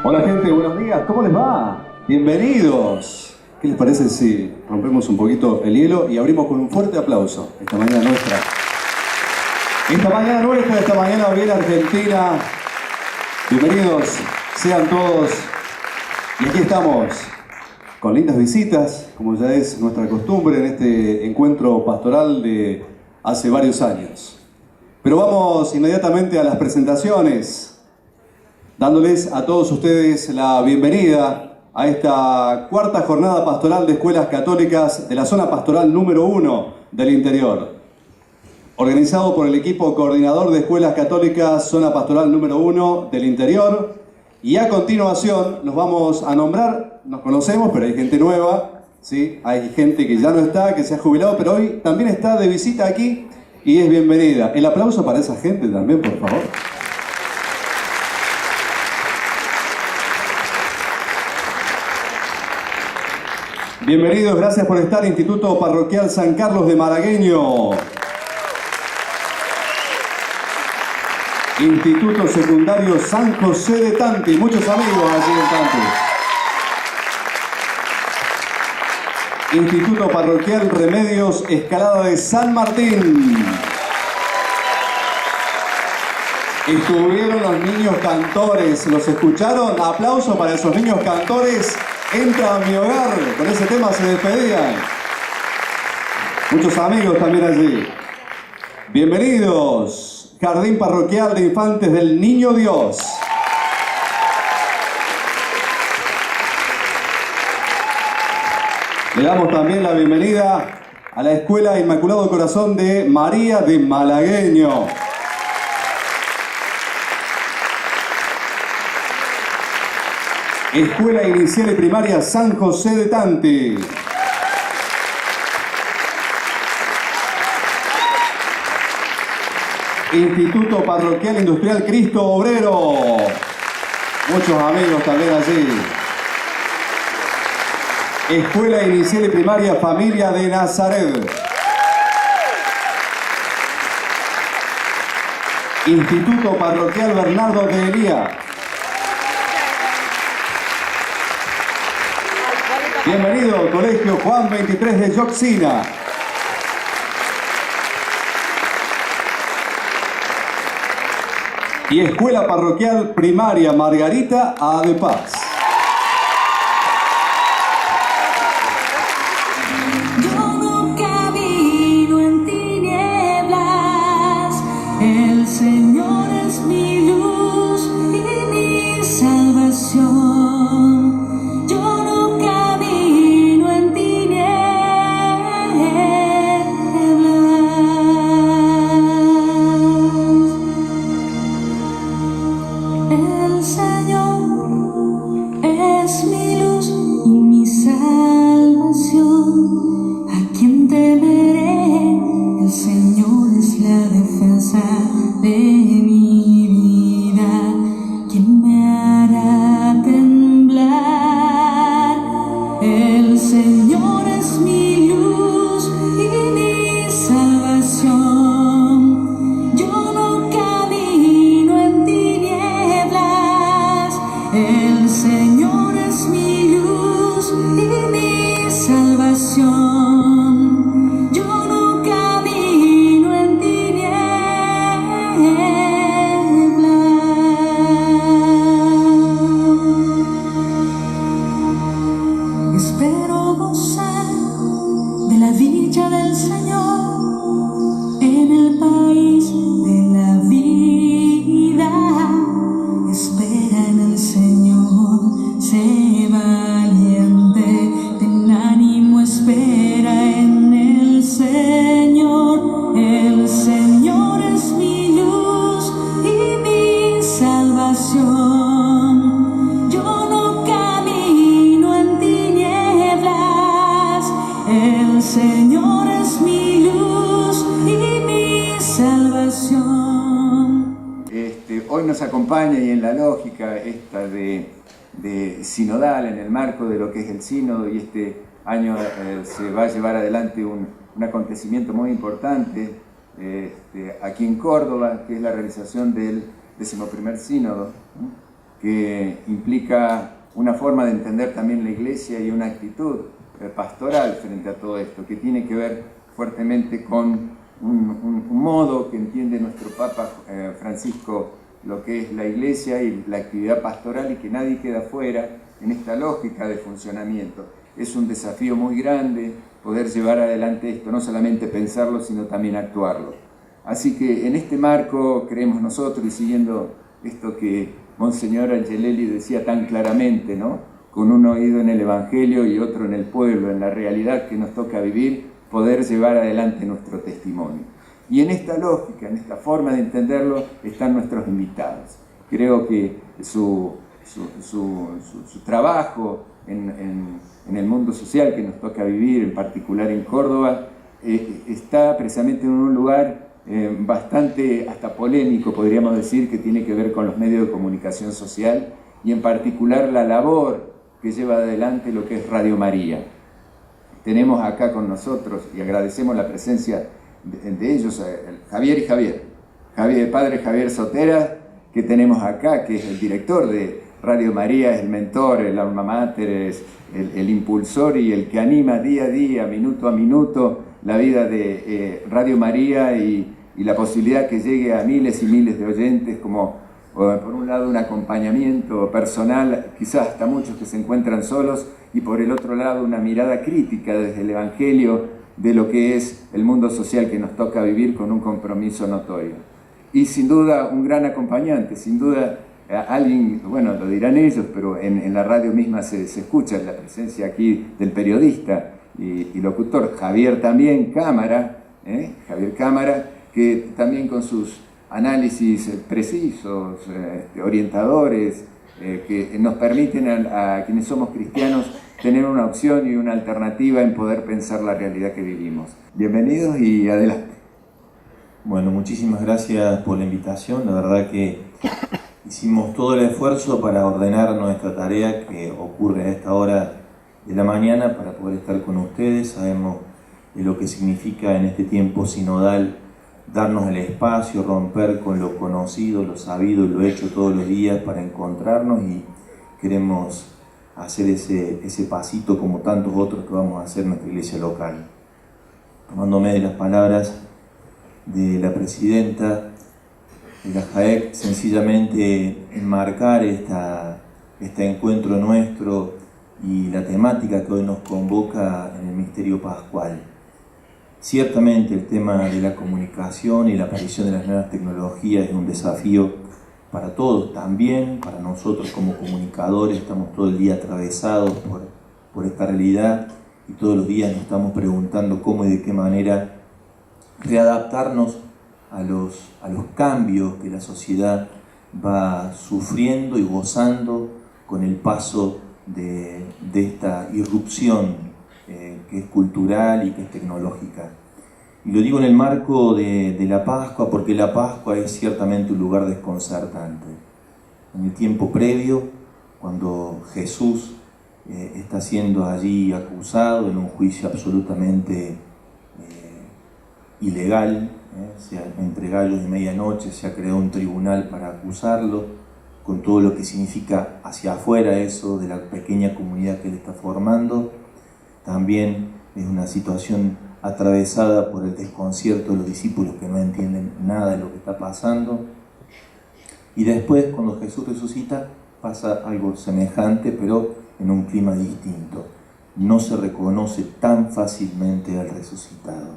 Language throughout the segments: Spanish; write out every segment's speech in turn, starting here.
Hola gente, buenos días, ¿cómo les va? Bienvenidos. ¿Qué les parece si rompemos un poquito el hielo y abrimos con un fuerte aplauso esta mañana nuestra? Esta mañana bien Argentina. Bienvenidos sean todos. Y aquí estamos con lindas visitas, como ya es nuestra costumbre en este encuentro pastoral de hace varios años. Pero vamos inmediatamente a las presentaciones, dándoles a todos ustedes la bienvenida a esta cuarta jornada pastoral de escuelas católicas de la zona pastoral número 1 del interior, organizado por el equipo coordinador de escuelas católicas zona pastoral número 1 del interior. Y a continuación nos vamos a nombrar, nos conocemos, pero hay gente nueva, ¿sí? Hay gente que ya no está, que se ha jubilado, pero hoy también está de visita aquí y es bienvenida. El aplauso para esa gente también, por favor. Bienvenidos, gracias por estar, Instituto Parroquial San Carlos de Malagueño. Instituto Secundario San José de Tanti, muchos amigos allí en Tanti. Instituto Parroquial Remedios Escalada de San Martín. Estuvieron los niños cantores, ¿los escucharon? Aplauso para esos niños cantores. Entra a mi hogar, con ese tema se despedían. Muchos amigos también allí. Bienvenidos, Jardín Parroquial de Infantes del Niño Dios. Le damos también la bienvenida a la Escuela Inmaculado Corazón de María de Malagueño. Escuela Inicial y Primaria San José de Tanti. Instituto Parroquial Industrial Cristo Obrero. Muchos amigos también allí. Escuela Inicial y Primaria Familia de Nazaret. Instituto Parroquial Bernardo de Elía. Bienvenido, Colegio Juan 23 de Yoxina. Y Escuela Parroquial Primaria Margarita A. de Paz. Yo no camino en tinieblas, el Señor es mi luz y mi salvación. salvación. Yo no camino en tinieblas. Señor es mi luz y mi salvación. Hoy nos acompaña, y en la lógica esta de sinodal, en el marco de lo que es el sínodo, y este año se va a llevar adelante un acontecimiento muy importante aquí en Córdoba, que es la realización del 11º sínodo, que implica una forma de entender también la Iglesia y una actitud pastoral frente a todo esto, que tiene que ver fuertemente con un modo que entiende nuestro Papa Francisco lo que es la Iglesia y la actividad pastoral, y que nadie queda fuera en esta lógica de funcionamiento. Es un desafío muy grande poder llevar adelante esto, no solamente pensarlo, sino también actuarlo. Así que en este marco creemos nosotros, y siguiendo esto que Monseñor Angelelli decía tan claramente, ¿no?, con un oído en el Evangelio y otro en el pueblo, en la realidad que nos toca vivir, poder llevar adelante nuestro testimonio. Y en esta lógica, en esta forma de entenderlo, están nuestros invitados. Creo que su trabajo en el mundo social que nos toca vivir, en particular en Córdoba, está precisamente en un lugar bastante hasta polémico, podríamos decir, que tiene que ver con los medios de comunicación social, y en particular la labor que lleva adelante lo que es Radio María. Tenemos acá con nosotros, y agradecemos la presencia de ellos, Javier y Javier, padre Javier Sotera, que tenemos acá, que es el director de Radio María, es el mentor, el alma mater, es el impulsor y el que anima día a día, minuto a minuto, la vida de Radio María, y la posibilidad que llegue a miles y miles de oyentes, como por un lado un acompañamiento personal, quizás hasta muchos que se encuentran solos, y por el otro lado una mirada crítica desde el Evangelio de lo que es el mundo social que nos toca vivir, con un compromiso notorio. Y sin duda un gran acompañante, sin duda alguien, bueno, lo dirán ellos, pero en la radio misma se escucha la presencia aquí del periodista y locutor Javier también, Javier Cámara, que también con sus análisis precisos, orientadores, que nos permiten a quienes somos cristianos tener una opción y una alternativa en poder pensar la realidad que vivimos. Bienvenidos y adelante. Bueno, muchísimas gracias por la invitación. La verdad que hicimos todo el esfuerzo para ordenar nuestra tarea que ocurre a esta hora de la mañana para poder estar con ustedes. Sabemos de lo que significa en este tiempo sinodal darnos el espacio, romper con lo conocido, lo sabido y lo hecho todos los días para encontrarnos, y queremos hacer ese pasito como tantos otros que vamos a hacer en nuestra iglesia local. Tomándome de las palabras de la presidenta de la JAEC, sencillamente enmarcar este encuentro nuestro y la temática que hoy nos convoca en el misterio pascual. Ciertamente el tema de la comunicación y la aparición de las nuevas tecnologías es un desafío para todos, también para nosotros como comunicadores. Estamos todo el día atravesados por esta realidad, y todos los días nos estamos preguntando cómo y de qué manera readaptarnos a los cambios que la sociedad va sufriendo y gozando con el paso de esta irrupción que es cultural y que es tecnológica. Y lo digo en el marco de la Pascua, porque la Pascua es ciertamente un lugar desconcertante. En el tiempo previo, cuando Jesús está siendo allí acusado en un juicio absolutamente ilegal, entre gallos de medianoche se ha creado un tribunal para acusarlo, con todo lo que significa hacia afuera eso de la pequeña comunidad que él está formando. También es una situación atravesada por el desconcierto de los discípulos, que no entienden nada de lo que está pasando. Y después, cuando Jesús resucita, pasa algo semejante, pero en un clima distinto. No se reconoce tan fácilmente al resucitado.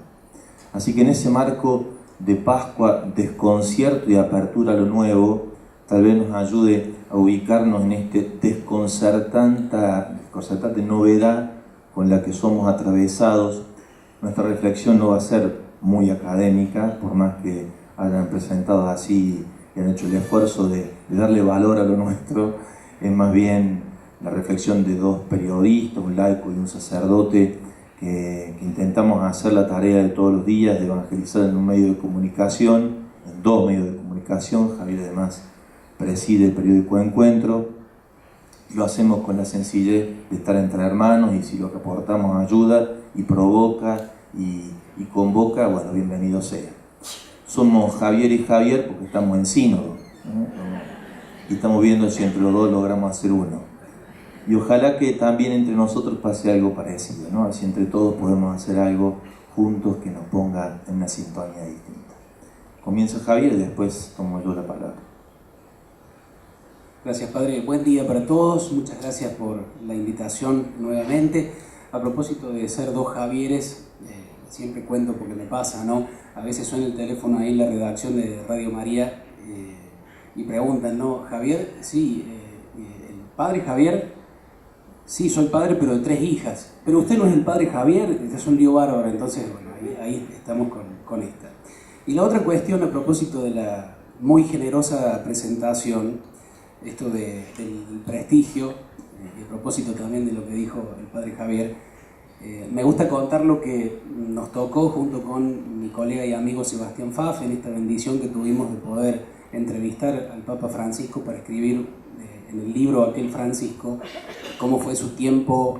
Así que en ese marco de Pascua, desconcierto y apertura a lo nuevo, tal vez nos ayude a ubicarnos en este desconcertante novedad con la que somos atravesados. Nuestra reflexión no va a ser muy académica, por más que hayan presentado así y han hecho el esfuerzo de darle valor a lo nuestro. Es más bien la reflexión de dos periodistas, un laico y un sacerdote, que intentamos hacer la tarea de todos los días de evangelizar en un medio de comunicación, en 2 medios de comunicación. Javier además preside el periódico Encuentro. Lo hacemos con la sencillez de estar entre hermanos, y si lo que aportamos ayuda y provoca y convoca, bueno, bienvenido sea. Somos Javier y Javier porque estamos en sínodo, ¿no? Y estamos viendo si entre los dos logramos hacer uno. Y ojalá que también entre nosotros pase algo parecido, ¿no? Así entre todos podemos hacer algo juntos que nos ponga en una sintonía distinta. Comienza Javier y después tomo yo la palabra. Gracias, Padre. Buen día para todos. Muchas gracias por la invitación nuevamente. A propósito de ser 2 Javieres, siempre cuento porque me pasa, ¿no? A veces suena el teléfono ahí en la redacción de Radio María y preguntan, ¿no? Javier, sí, el padre Javier, sí, soy padre, pero de 3 hijas. Pero usted no es el padre Javier, este es un lío bárbaro. Entonces, bueno, ahí estamos con esta. Y la otra cuestión, a propósito de la muy generosa presentación, esto del prestigio, y a propósito también de lo que dijo el padre Javier, me gusta contar lo que nos tocó junto con mi colega y amigo Sebastián Pfaff en esta bendición que tuvimos de poder entrevistar al Papa Francisco para escribir en el libro aquel Francisco cómo fue su tiempo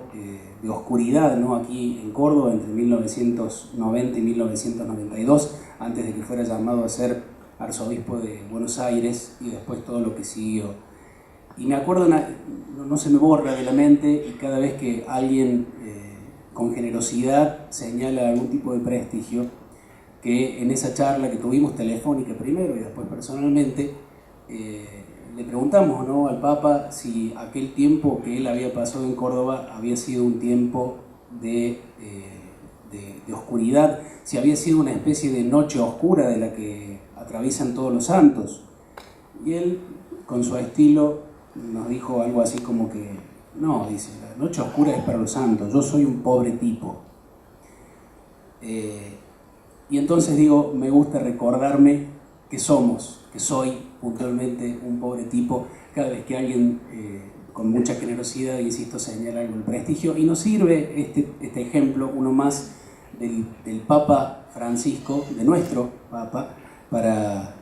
de oscuridad, ¿no? Aquí en Córdoba entre 1990 y 1992, antes de que fuera llamado a ser arzobispo de Buenos Aires, y después todo lo que siguió. Y me acuerdo, no se me borra de la mente, y cada vez que alguien con generosidad señala algún tipo de prestigio, que en esa charla que tuvimos telefónica primero y después personalmente, le preguntamos, ¿no?, al Papa si aquel tiempo que él había pasado en Córdoba había sido un tiempo de oscuridad, si había sido una especie de noche oscura de la que atraviesan todos los santos. Y él, con su estilo, nos dijo algo así como que, no, dice, la noche oscura es para los santos, yo soy un pobre tipo. Y entonces digo, me gusta recordarme que soy puntualmente un pobre tipo, cada vez que alguien con mucha generosidad, insisto, señala algo, el prestigio. Y nos sirve este ejemplo, uno más, del Papa Francisco, de nuestro Papa, para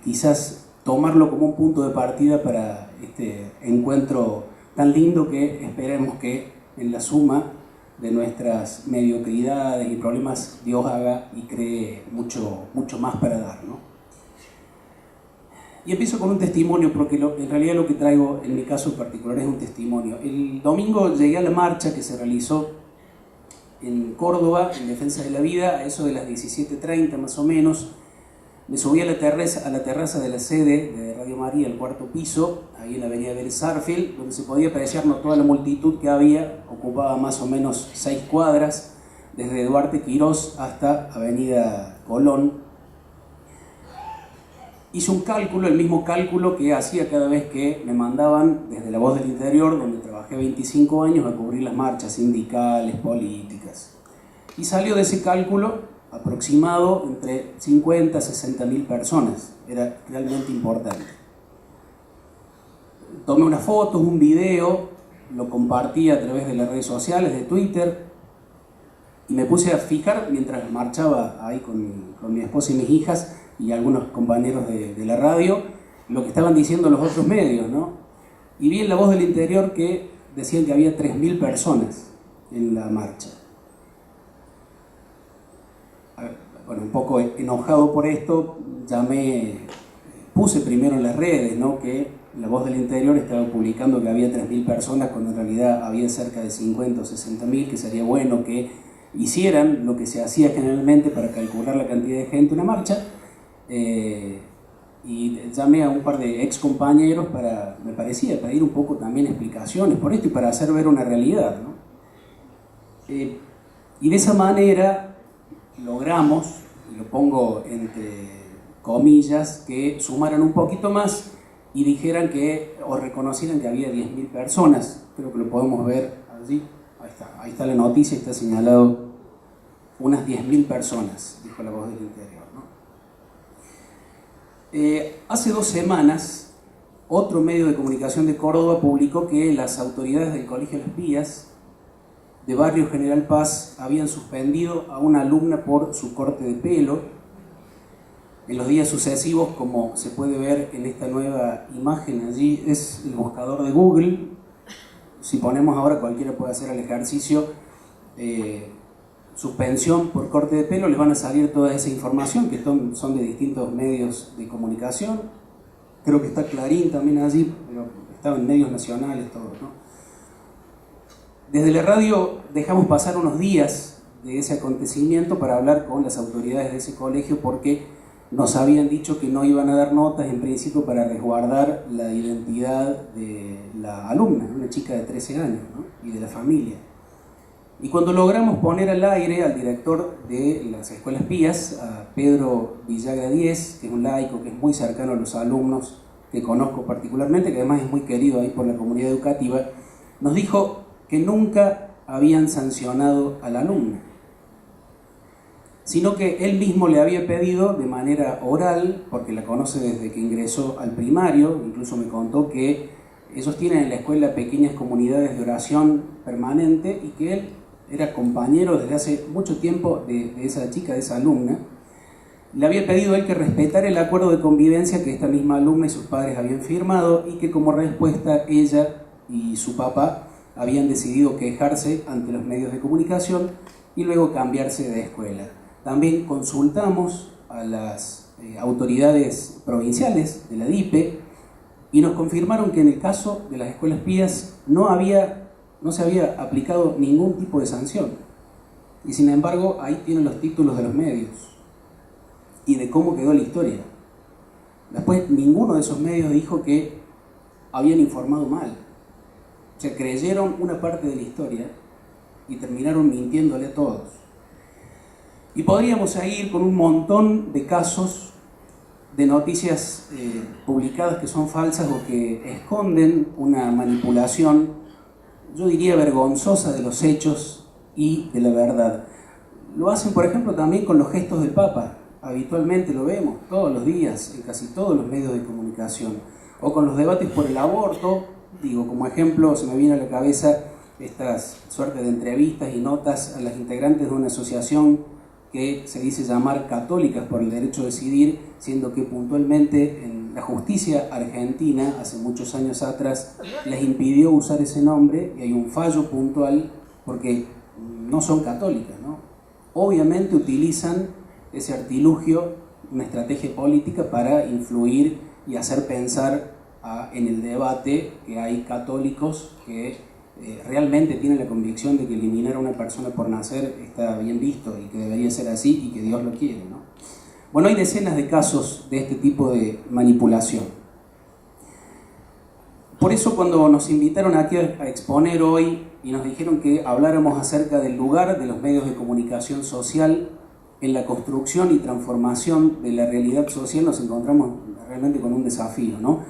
quizás tomarlo como un punto de partida para este encuentro tan lindo que esperemos que en la suma de nuestras mediocridades y problemas Dios haga y cree mucho más para dar, ¿no? Y empiezo con un testimonio, porque en realidad lo que traigo en mi caso en particular es un testimonio. El domingo llegué a la marcha que se realizó en Córdoba en defensa de la vida, a eso de las 17:30 más o menos. Me subí a la terraza de la sede de Radio María, el 4º piso, ahí en la avenida del Sarfield, donde se podía apreciar, no toda la multitud que había, ocupaba más o menos 6 cuadras, desde Duarte Quirós hasta Avenida Colón. Hice un cálculo, el mismo cálculo que hacía cada vez que me mandaban desde La Voz del Interior, donde trabajé 25 años, a cubrir las marchas sindicales, políticas. Y salió de ese cálculo aproximado entre 50 a 60 mil personas. Era realmente importante. Tomé unas fotos, un video, lo compartí a través de las redes sociales, de Twitter, y me puse a fijar mientras marchaba ahí con mi esposa y mis hijas y algunos compañeros de la radio, lo que estaban diciendo los otros medios, ¿no? Y vi en La Voz del Interior que decían que había 3.000 personas en la marcha. Bueno, un poco enojado por esto, puse primero en las redes, ¿no?, que La Voz del Interior estaba publicando que había 3.000 personas, cuando en realidad había cerca de 50 o 60.000, que sería bueno que hicieran lo que se hacía generalmente para calcular la cantidad de gente en una marcha. Y llamé a un par de ex compañeros para, me parecía, pedir un poco también explicaciones por esto y para hacer ver una realidad, ¿no? Y de esa manera logramos, y lo pongo entre comillas, que sumaran un poquito más y dijeran que, o reconocieran que había 10.000 personas. Creo que lo podemos ver allí. Ahí está la noticia, está señalado unas 10.000 personas, dijo La Voz del Interior, ¿no? Hace 2 semanas, otro medio de comunicación de Córdoba publicó que las autoridades del Colegio Las Vías de Barrio General Paz habían suspendido a una alumna por su corte de pelo. En los días sucesivos, como se puede ver en esta nueva imagen, allí es el buscador de Google. Si ponemos ahora, cualquiera puede hacer el ejercicio, suspensión por corte de pelo, les van a salir toda esa información que son de distintos medios de comunicación. Creo que está Clarín también allí, pero estaba en medios nacionales, todo, ¿no? Desde la radio dejamos pasar unos días de ese acontecimiento para hablar con las autoridades de ese colegio, porque nos habían dicho que no iban a dar notas en principio para resguardar la identidad de la alumna, una chica de 13 años, ¿no? Y de la familia. Y cuando logramos poner al aire al director de las escuelas pías, a Pedro Villagra Díez, que es un laico que es muy cercano a los alumnos, que conozco particularmente, que además es muy querido ahí por la comunidad educativa, nos dijo que nunca habían sancionado a la alumna, sino que él mismo le había pedido de manera oral, porque la conoce desde que ingresó al primario, incluso me contó que ellos tienen en la escuela pequeñas comunidades de oración permanente y que él era compañero desde hace mucho tiempo de esa chica, de esa alumna. Le había pedido a él que respetara el acuerdo de convivencia que esta misma alumna y sus padres habían firmado, y que como respuesta ella y su papá habían decidido quejarse ante los medios de comunicación y luego cambiarse de escuela. También consultamos a las autoridades provinciales de la DIPE y nos confirmaron que en el caso de las escuelas pías no se había aplicado ningún tipo de sanción. Y sin embargo, ahí tienen los títulos de los medios y de cómo quedó la historia. Después, ninguno de esos medios dijo que habían informado mal. O sea, creyeron una parte de la historia y terminaron mintiéndole a todos. Y podríamos seguir con un montón de casos de noticias publicadas que son falsas o que esconden una manipulación, yo diría vergonzosa, de los hechos y de la verdad. Lo hacen, por ejemplo, también con los gestos del Papa. Habitualmente lo vemos todos los días en casi todos los medios de comunicación. O con los debates por el aborto. Digo, como ejemplo, se me viene a la cabeza estas suertes de entrevistas y notas a las integrantes de una asociación que se dice llamar Católicas por el Derecho a Decidir, siendo que puntualmente en la justicia argentina, hace muchos años atrás, les impidió usar ese nombre, y hay un fallo puntual porque no son católicas, ¿no? Obviamente utilizan ese artilugio, una estrategia política para influir y hacer pensar en el debate que hay católicos que realmente tienen la convicción de que eliminar a una persona por nacer está bien visto y que debería ser así y que Dios lo quiere, ¿no? Bueno, hay decenas de casos de este tipo de manipulación. Por eso, cuando nos invitaron aquí a exponer hoy y nos dijeron que habláramos acerca del lugar de los medios de comunicación social en la construcción y transformación de la realidad social, nos encontramos realmente con un desafío, ¿no?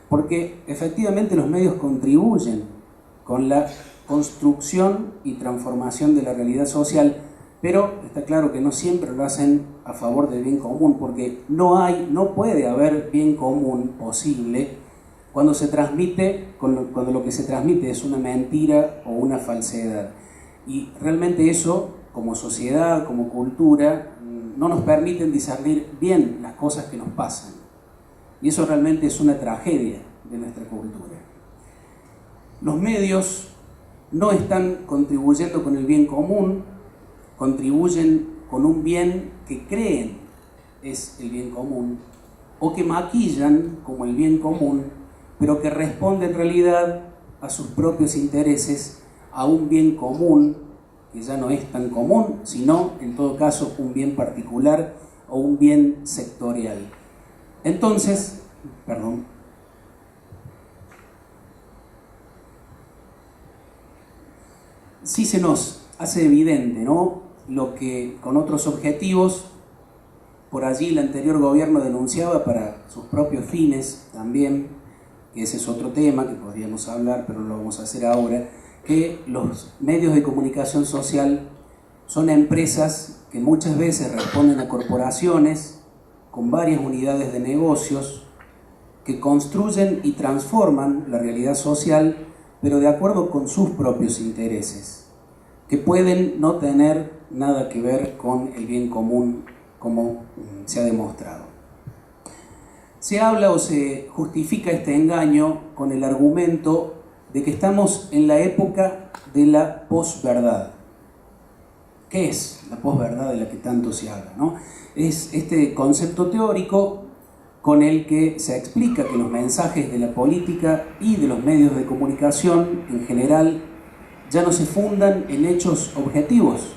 Porque efectivamente los medios contribuyen con la construcción y transformación de la realidad social, pero está claro que no siempre lo hacen a favor del bien común, porque no puede haber bien común posible cuando lo que se transmite es una mentira o una falsedad. Y realmente eso, como sociedad, como cultura, no nos permiten discernir bien las cosas que nos pasan. Y eso realmente es una tragedia de nuestra cultura. Los medios no están contribuyendo con el bien común, contribuyen con un bien que creen es el bien común, o que maquillan como el bien común, pero que responde en realidad a sus propios intereses, a un bien común que ya no es tan común, sino en todo caso un bien particular o un bien sectorial. Entonces, sí se nos hace evidente, ¿no?, lo que con otros objetivos por allí el anterior gobierno denunciaba para sus propios fines también, que ese es otro tema que podríamos hablar, pero no lo vamos a hacer ahora, que los medios de comunicación social son empresas que muchas veces responden a corporaciones con varias unidades de negocios que construyen y transforman la realidad social, pero de acuerdo con sus propios intereses. que pueden no tener nada que ver con el bien común, como se ha demostrado. Se habla o se justifica este engaño con el argumento de que estamos en la época de la posverdad. ¿Qué es la posverdad de la que tanto se habla, ¿no? Es este concepto teórico con el que se explica que los mensajes de la política y de los medios de comunicación en general ya no se fundan en hechos objetivos,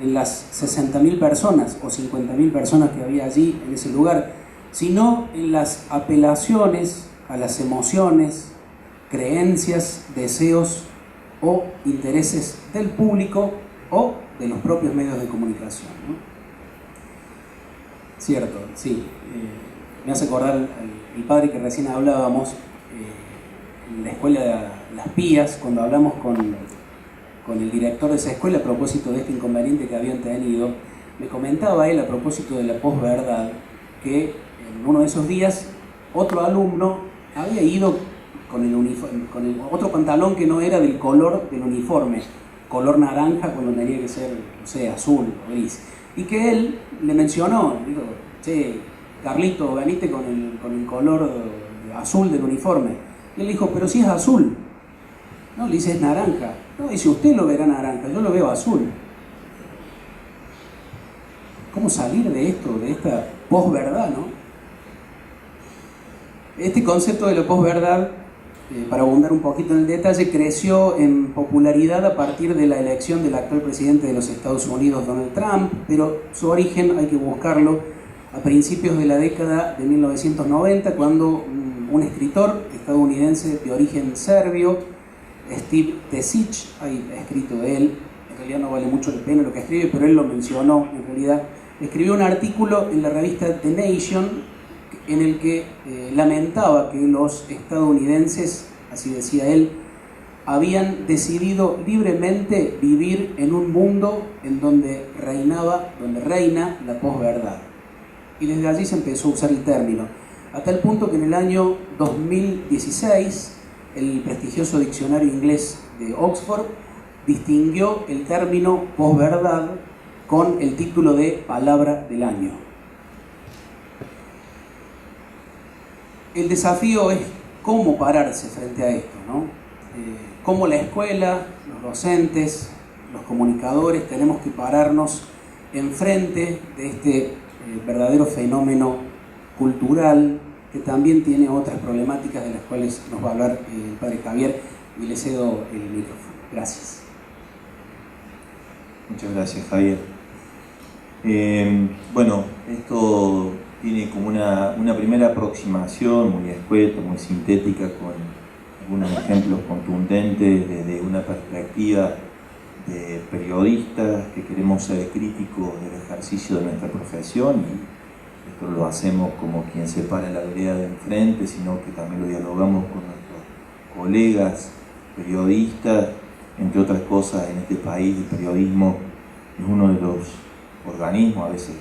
en las 60.000 personas o 50.000 personas que había allí en ese lugar, sino en las apelaciones a las emociones, creencias, deseos o intereses del público o de los propios medios de comunicación, ¿no? Cierto, sí. Me hace acordar el padre que recién hablábamos, en la escuela de Las Pías, cuando hablamos con el director de esa escuela a propósito de este inconveniente que habían tenido, me comentaba él a propósito de la posverdad que en uno de esos días otro alumno había ido con el otro pantalón que no era del color del uniforme, color naranja cuando tenía que ser, no sé, azul o gris, y que él le mencionó, dijo, che, Carlito, veniste con el color azul del uniforme. Y él dijo, pero si es azul. No, le dice, es naranja. No, dice, usted lo verá naranja, yo lo veo azul. ¿Cómo salir de esto, de esta posverdad, no? Este concepto de la posverdad, para abundar un poquito en el detalle, creció en popularidad a partir de la elección del actual presidente de los Estados Unidos, Donald Trump, pero su origen hay que buscarlo a principios de la década de 1990, cuando un escritor estadounidense de origen serbio, Steve Tesic, hay escrito de él, en realidad no vale mucho la pena lo que escribe, pero él lo mencionó en realidad, escribió un artículo en la revista The Nation en el que lamentaba que los estadounidenses, así decía él, habían decidido libremente vivir en un mundo en donde reina la posverdad. Y desde allí se empezó a usar el término, a tal punto que en el año 2016 el prestigioso diccionario inglés de Oxford distinguió el término posverdad con el título de palabra del año. El desafío es cómo pararse frente a esto, ¿no? Cómo la escuela, los docentes, los comunicadores tenemos que pararnos enfrente de este verdadero fenómeno cultural que también tiene otras problemáticas de las cuales nos va a hablar el padre Javier, y le cedo el micrófono. Gracias. Muchas gracias, Javier. Bueno, esto tiene como una primera aproximación muy escueta, muy sintética, con algunos ejemplos contundentes desde una perspectiva de periodistas que queremos ser críticos del ejercicio de nuestra profesión, y esto lo hacemos como quien se para en la vereda de enfrente, sino que también lo dialogamos con nuestros colegas periodistas. Entre otras cosas, en este país el periodismo es uno de los organismos, a veces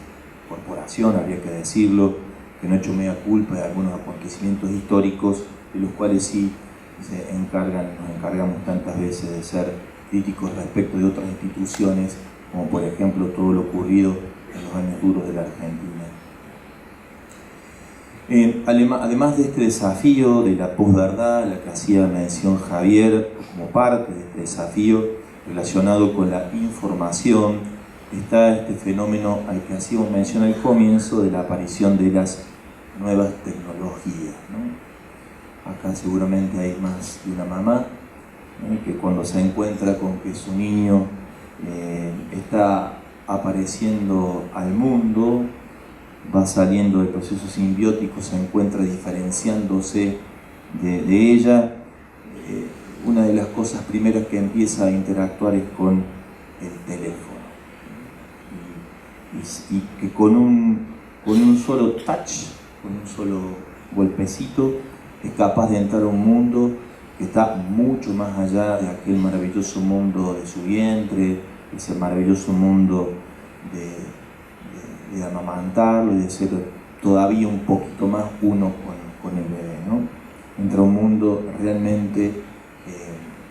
corporación, habría que decirlo, que no ha hecho mea culpa de algunos acontecimientos históricos, de los cuales sí nos encargamos tantas veces de ser críticos respecto de otras instituciones, como por ejemplo todo lo ocurrido en los años duros de la Argentina. Además de este desafío de la posverdad, a la que hacía mención Javier, como parte de este desafío relacionado con la información, está este fenómeno al que hacíamos mención al comienzo de la aparición de las nuevas tecnologías, ¿no? Acá seguramente hay más de una mamá que cuando se encuentra con que su niño está apareciendo al mundo, va saliendo del proceso simbiótico, se encuentra diferenciándose de ella, una de las cosas primeras que empieza a interactuar es con el teléfono, y que con un solo touch, con un solo golpecito, es capaz de entrar a un mundo que está mucho más allá de aquel maravilloso mundo de su vientre, ese maravilloso mundo de amamantarlo y de ser todavía un poquito más uno con el bebé, ¿no? Entra a un mundo realmente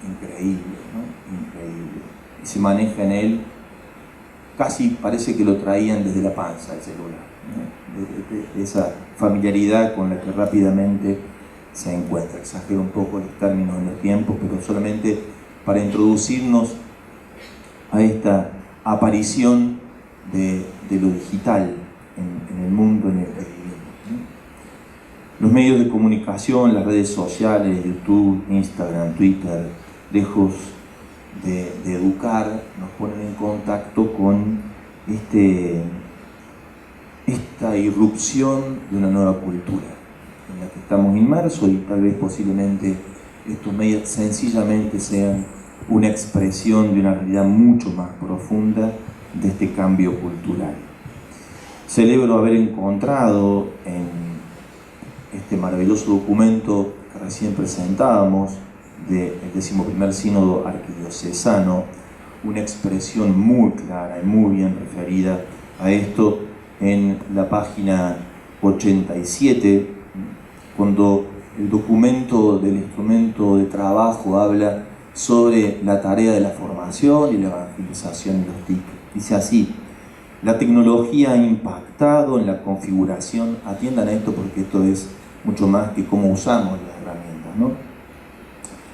increíble, ¿no? Increíble. y se maneja en él, casi parece que lo traían desde la panza el celular, ¿no? de esa familiaridad con la que rápidamente se encuentra. Exagero un poco los términos en los tiempos, pero solamente para introducirnos a esta aparición de lo digital en el mundo en el que vivimos, ¿no? Los medios de comunicación, las redes sociales, YouTube, Instagram, Twitter, lejos de educar, nos ponen en contacto con esta irrupción de una nueva cultura en la que estamos inmersos, y tal vez posiblemente estos medios sencillamente sean una expresión de una realidad mucho más profunda de este cambio cultural. Celebro haber encontrado en este maravilloso documento que recién presentábamos del 11º Sínodo Arquidiocesano una expresión muy clara y muy bien referida a esto en la página 87, cuando el documento del instrumento de trabajo habla sobre la tarea de la formación y la evangelización en los TIC. Dice así: la tecnología ha impactado en la configuración, atiendan a esto porque esto es mucho más que cómo usamos las herramientas, ¿no?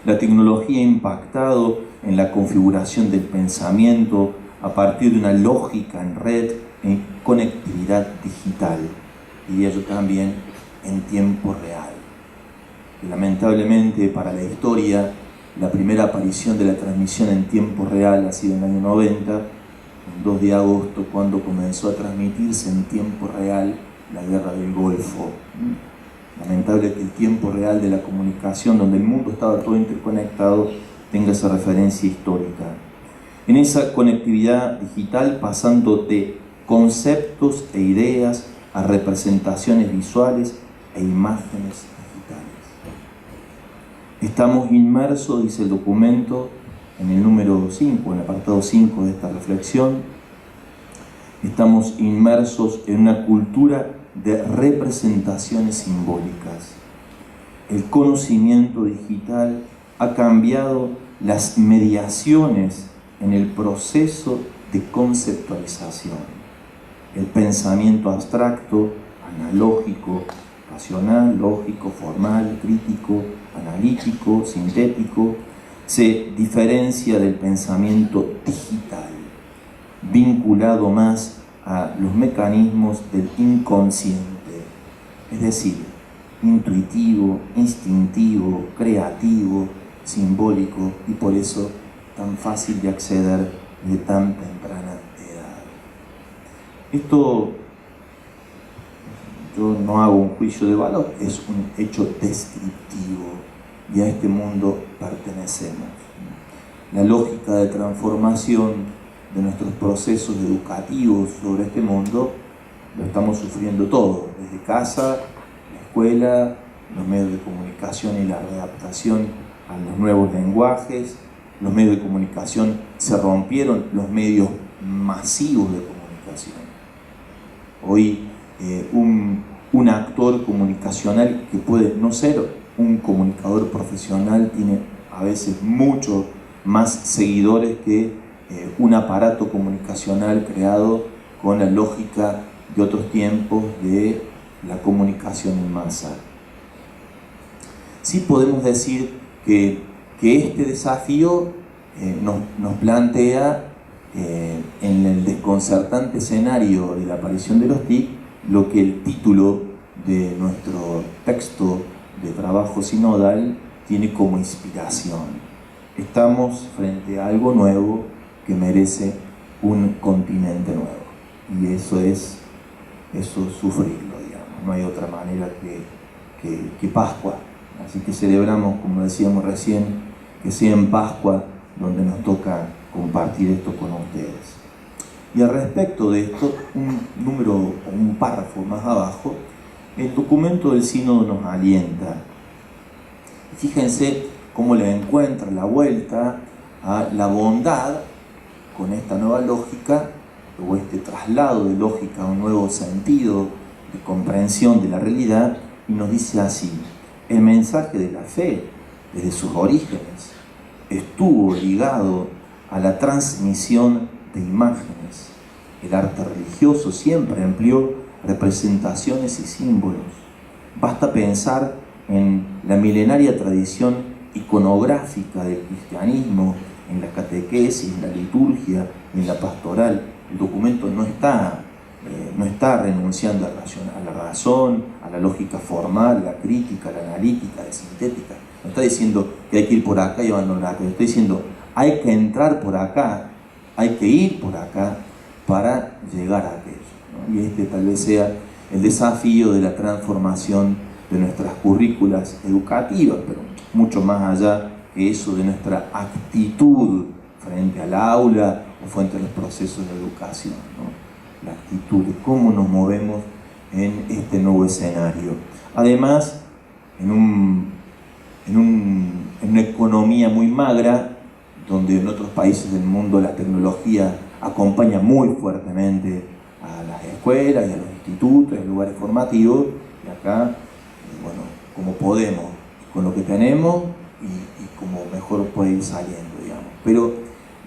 La tecnología ha impactado en la configuración del pensamiento a partir de una lógica en red, en conectividad digital, y ello también en tiempo real. Y lamentablemente para la historia, la primera aparición de la transmisión en tiempo real ha sido en el año 90, el 2 de agosto, cuando comenzó a transmitirse en tiempo real la guerra del Golfo. Lamentable que el tiempo real de la comunicación, donde el mundo estaba todo interconectado, tenga esa referencia histórica. En esa conectividad digital, pasando de conceptos e ideas a representaciones visuales e imágenes digitales. Estamos inmersos, dice el documento, en el número 5, en el apartado 5 de esta reflexión, estamos inmersos en una cultura de representaciones simbólicas. El conocimiento digital ha cambiado las mediaciones en el proceso de conceptualización. El pensamiento abstracto, analógico, racional, lógico, formal, crítico, analítico, sintético, se diferencia del pensamiento digital, vinculado más a los mecanismos del inconsciente, es decir, intuitivo, instintivo, creativo, simbólico, y por eso tan fácil de acceder de tan temprana edad. Esto, yo no hago un juicio de valor, es un hecho descriptivo, y a este mundo pertenecemos. La lógica de transformación de nuestros procesos educativos sobre este mundo lo estamos sufriendo todo, desde casa, la escuela, los medios de comunicación y la readaptación a los nuevos lenguajes. Los medios de comunicación se rompieron, los medios masivos de comunicación. Hoy un actor comunicacional que puede no ser un comunicador profesional tiene a veces mucho más seguidores que un aparato comunicacional creado con la lógica de otros tiempos de la comunicación en masa. Sí podemos decir que este desafío nos plantea en el desconcertante escenario de la aparición de los TIC lo que el título de nuestro texto de trabajo sinodal tiene como inspiración. Estamos frente a algo nuevo que merece un continente nuevo, y eso es sufrirlo, digamos. No hay otra manera que Pascua. Así que celebramos, como decíamos recién, que sea en Pascua donde nos toca compartir esto con ustedes. Y al respecto de esto, un párrafo más abajo, el documento del sínodo nos alienta. Fíjense cómo le encuentra la vuelta a la bondad con esta nueva lógica, o este traslado de lógica a un nuevo sentido de comprensión de la realidad, y nos dice así: el mensaje de la fe, desde sus orígenes, estuvo ligado a la transmisión de imágenes. El arte religioso siempre empleó representaciones y símbolos. Basta pensar en la milenaria tradición iconográfica del cristianismo, en la catequesis, en la liturgia, en la pastoral. El documento no está renunciando a la razón, a la lógica formal, a la crítica, a la analítica, a la sintética. No está diciendo que hay que ir por acá y abandonar acá. Está diciendo hay que entrar por acá, hay que ir por acá para llegar a aquello, ¿no? Y este tal vez sea el desafío de la transformación de nuestras currículas educativas, pero mucho más allá que eso, de nuestra actitud frente al aula o frente a los procesos de educación, ¿no? La actitud de cómo nos movemos en este nuevo escenario. Además, en una economía muy magra, donde en otros países del mundo la tecnología acompaña muy fuertemente a las escuelas y a los institutos, a los lugares formativos, y acá, bueno, como podemos, con lo que tenemos y como mejor puede ir saliendo, digamos. Pero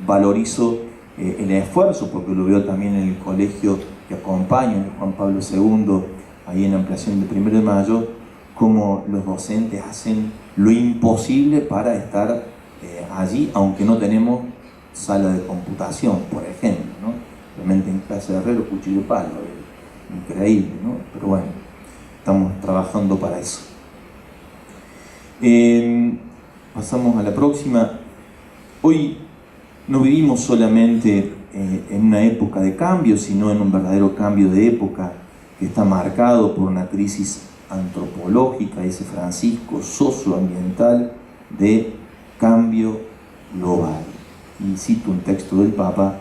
valorizo el esfuerzo, porque lo veo también en el colegio que acompaño, en Juan Pablo II, ahí en la ampliación del 1 de mayo, cómo los docentes hacen lo imposible para estar allí, aunque no tenemos sala de computación, por ejemplo, ¿no? Realmente en clase de herrero, cuchillo palo, increíble, ¿no? Pero bueno, estamos trabajando para eso. Pasamos a la próxima. Hoy no vivimos solamente en una época de cambio, sino en un verdadero cambio de época que está marcado por una crisis antropológica, dice Francisco, socioambiental, de cambio global. Y cito un texto del Papa: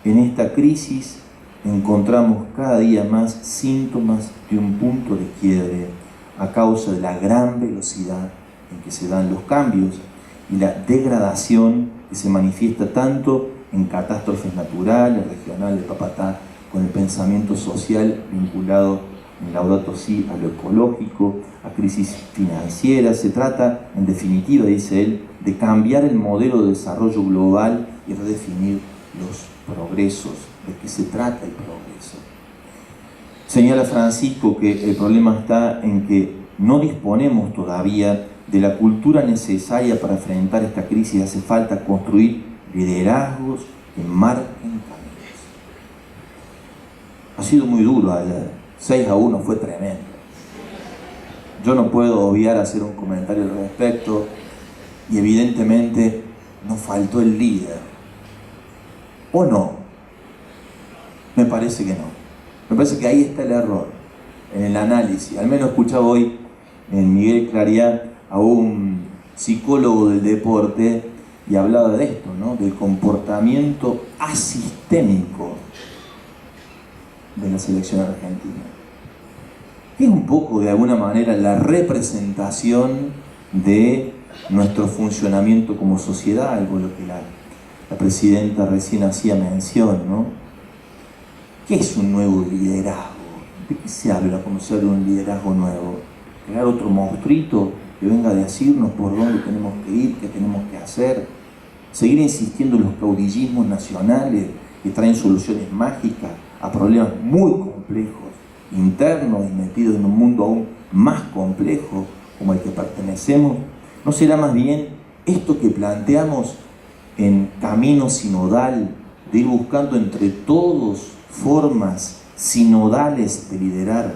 en esta crisis encontramos cada día más síntomas de un punto de quiebre a causa de la gran velocidad en que se dan los cambios y la degradación que se manifiesta tanto en catástrofes naturales, regionales. El Papa está con el pensamiento social vinculado en Laudato Si a lo ecológico, a crisis financieras. Se trata, en definitiva, dice él, de cambiar el modelo de desarrollo global y redefinir los progresos. ¿De qué se trata el progreso? Señala Francisco que el problema está en que no disponemos todavía de la cultura necesaria para enfrentar esta crisis. Hace falta construir liderazgos que marquen caminos. Ha sido muy duro ayer. 6-1 fue tremendo. Yo no puedo obviar hacer un comentario al respecto, y evidentemente nos faltó el líder. ¿O no? Me parece que no. Me parece que ahí está el error, en el análisis. Al menos escuchaba hoy en Miguel Clariá a un psicólogo del deporte y hablaba de esto, ¿no? Del comportamiento asistémico de la selección argentina, que es un poco, de alguna manera, la representación de nuestro funcionamiento como sociedad, algo de lo que la presidenta recién hacía mención, ¿no? ¿Qué es un nuevo liderazgo? ¿De qué se habla cuando se habla de un liderazgo nuevo? ¿Crear otro monstruito que venga a decirnos por dónde tenemos que ir, qué tenemos que hacer? ¿Seguir insistiendo en los caudillismos nacionales que traen soluciones mágicas a problemas muy complejos, internos y metidos en un mundo aún más complejo como el que pertenecemos? ¿No será más bien esto que planteamos en camino sinodal, de ir buscando entre todos formas sinodales de liderar?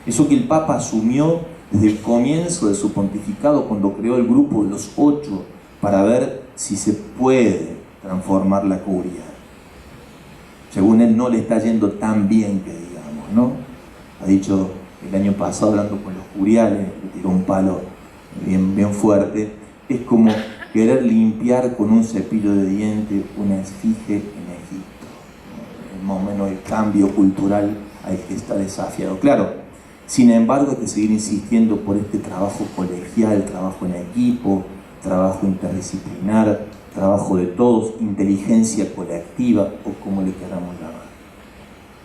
Eso que el Papa asumió desde el comienzo de su pontificado, cuando creó el grupo de los 8 para ver si se puede transformar la curia. Según él, no le está yendo tan bien que digamos, ¿no? Ha dicho el año pasado, hablando con los curiales, le tiró un palo bien fuerte. Es como querer limpiar con un cepillo de dientes una esfinge en Egipto, ¿no? Más o menos el cambio cultural al que está desafiado. Claro, sin embargo, hay que seguir insistiendo por este trabajo colegial, trabajo en equipo, trabajo interdisciplinar, trabajo de todos, inteligencia colectiva, o como le queramos llamar.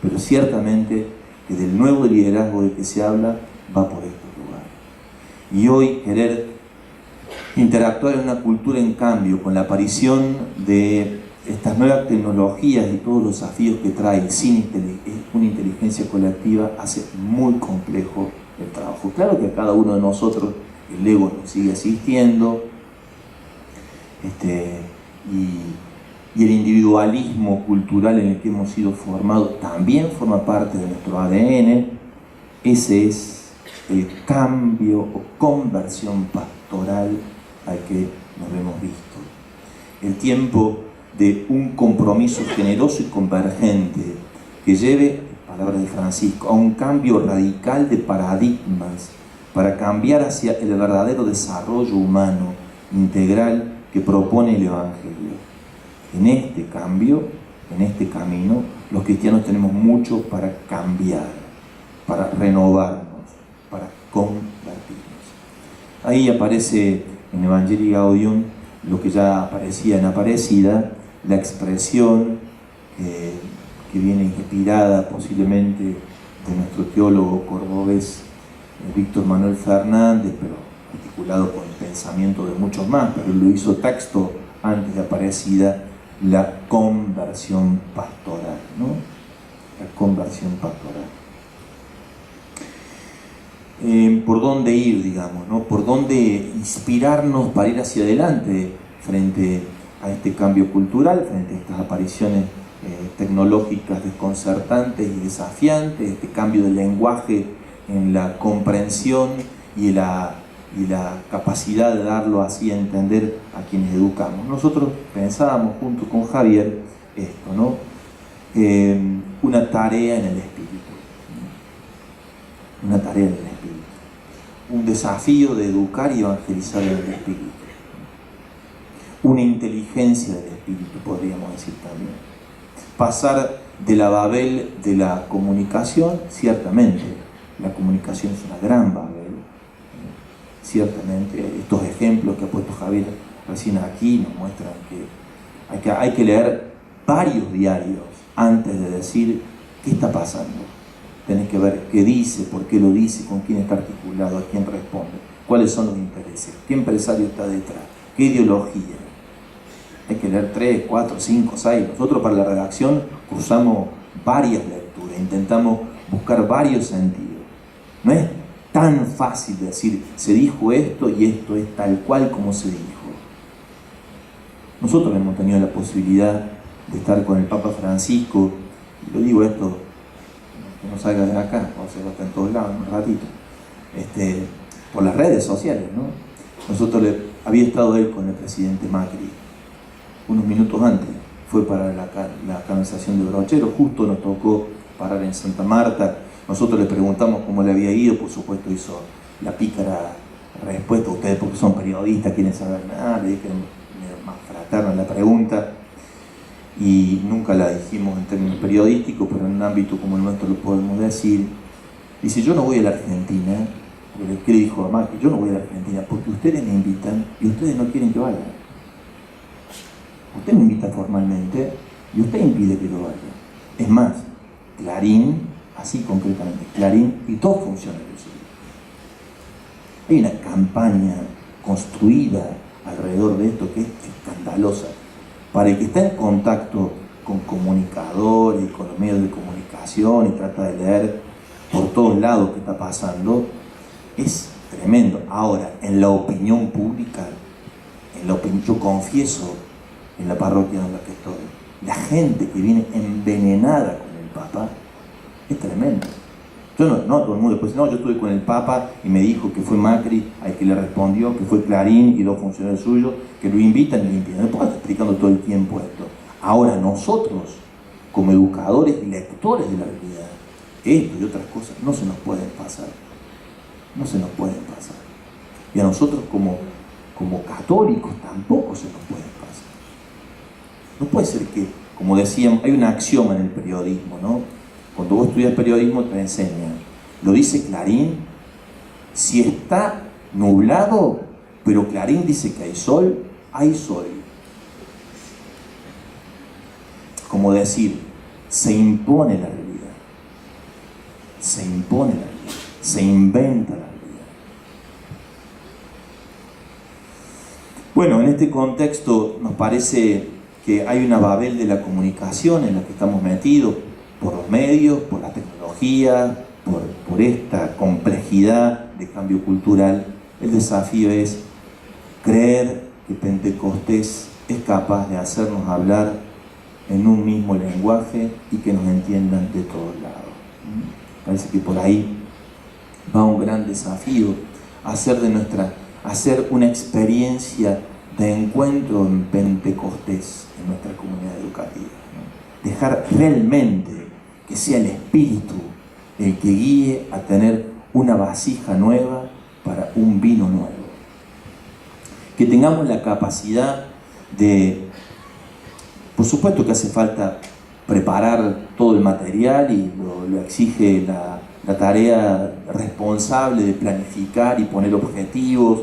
Pero ciertamente que del nuevo liderazgo del que se habla va por estos lugares. Y hoy querer interactuar en una cultura en cambio, con la aparición de estas nuevas tecnologías y todos los desafíos que trae sin una inteligencia colectiva hace muy complejo el trabajo. Claro que a cada uno de nosotros el ego nos sigue asistiendo, y el individualismo cultural en el que hemos sido formados también forma parte de nuestro ADN. Ese es el cambio o conversión pastoral al que nos hemos visto. El tiempo de un compromiso generoso y convergente que lleve, palabras de Francisco, a un cambio radical de paradigmas para cambiar hacia el verdadero desarrollo humano integral que propone el Evangelio. En este cambio, en este camino, los cristianos tenemos mucho para cambiar, para renovarnos, para convertirnos. Ahí aparece en Evangelii Gaudium lo que ya aparecía en Aparecida, la expresión que viene inspirada posiblemente de nuestro teólogo cordobés Víctor Manuel Fernández, pero articulado con el pensamiento de muchos más, pero lo hizo texto antes de Aparecida, la conversión pastoral, ¿no? La conversión pastoral. Por dónde ir, digamos, ¿no? Por dónde inspirarnos para ir hacia adelante frente a este cambio cultural, frente a estas apariciones tecnológicas desconcertantes y desafiantes, este cambio de lenguaje en la comprensión y la capacidad de darlo así a entender a quienes educamos. Nosotros pensábamos junto con Javier esto, ¿no? Una tarea en el espíritu. Una tarea en el espíritu. Un desafío de educar y evangelizar en el espíritu. Una inteligencia del espíritu, podríamos decir también. Pasar de la Babel de la comunicación, ciertamente. La comunicación es una gran Babel. Ciertamente, estos ejemplos que ha puesto Javier recién aquí nos muestran que hay que leer varios diarios antes de decir qué está pasando. Tenés que ver qué dice, por qué lo dice, con quién está articulado, a quién responde, cuáles son los intereses, qué empresario está detrás, qué ideología. Hay que leer 3, 4, 5, 6. Nosotros para la redacción cruzamos varias lecturas, intentamos buscar varios sentidos. No es tan fácil decir, se dijo esto y esto es tal cual como se dijo. Nosotros hemos tenido la posibilidad de estar con el Papa Francisco, y lo digo esto, que no salga de acá, o sea, está en todos lados en un ratito, por las redes sociales, ¿no? Nosotros había estado él con el presidente Macri, unos minutos antes, fue para la canonización de Brochero, justo nos tocó parar en Santa Marta. Nosotros le preguntamos cómo le había ido, por supuesto hizo la pícara respuesta, ustedes porque son periodistas, quieren saber nada, le dije más fraterna la pregunta, y nunca la dijimos en términos periodísticos, pero en un ámbito como el nuestro lo podemos decir. Dice, yo no voy a la Argentina, ¿qué le dijo a Macri? Yo no voy a la Argentina porque ustedes me invitan y ustedes no quieren que vaya. Usted me invita formalmente y usted impide que yo vaya. Es más, Clarín, así concretamente, Clarín y dos funcionarios. Hay una campaña construida alrededor de esto que es escandalosa. Para el que está en contacto con comunicadores y con los medios de comunicación y trata de leer por todos lados qué está pasando, es tremendo. Ahora, en la opinión pública, yo confieso en la parroquia en la que estoy, la gente que viene envenenada con el Papa es tremendo. Yo no todo el mundo después dice, no, yo estuve con el Papa y me dijo que fue Macri al que le respondió, que fue Clarín y dos funcionarios suyos, que lo invitan y lo impiden. No puedo estar explicando todo el tiempo esto. Ahora nosotros, como educadores y lectores de la realidad, esto y otras cosas no se nos pueden pasar. No se nos pueden pasar. Y a nosotros como católicos tampoco se nos pueden pasar. No puede ser que, como decíamos, hay un axioma en el periodismo, ¿no? Cuando vos estudias periodismo te enseñan, lo dice Clarín, si está nublado, pero Clarín dice que hay sol, hay sol. Como decir, se impone la realidad, se impone la realidad, se inventa la realidad. Bueno, en este contexto nos parece que hay una Babel de la comunicación en la que estamos metidos por los medios, por la tecnología, por esta complejidad de cambio cultural. El desafío es creer que Pentecostés es capaz de hacernos hablar en un mismo lenguaje y que nos entiendan de todos lados. Parece que por ahí va un gran desafío, hacer una experiencia de encuentro en Pentecostés en nuestra comunidad educativa, ¿no? Dejar realmente que sea el Espíritu el que guíe a tener una vasija nueva para un vino nuevo. Que tengamos la capacidad de, por supuesto que hace falta preparar todo el material y lo exige la tarea responsable de planificar y poner objetivos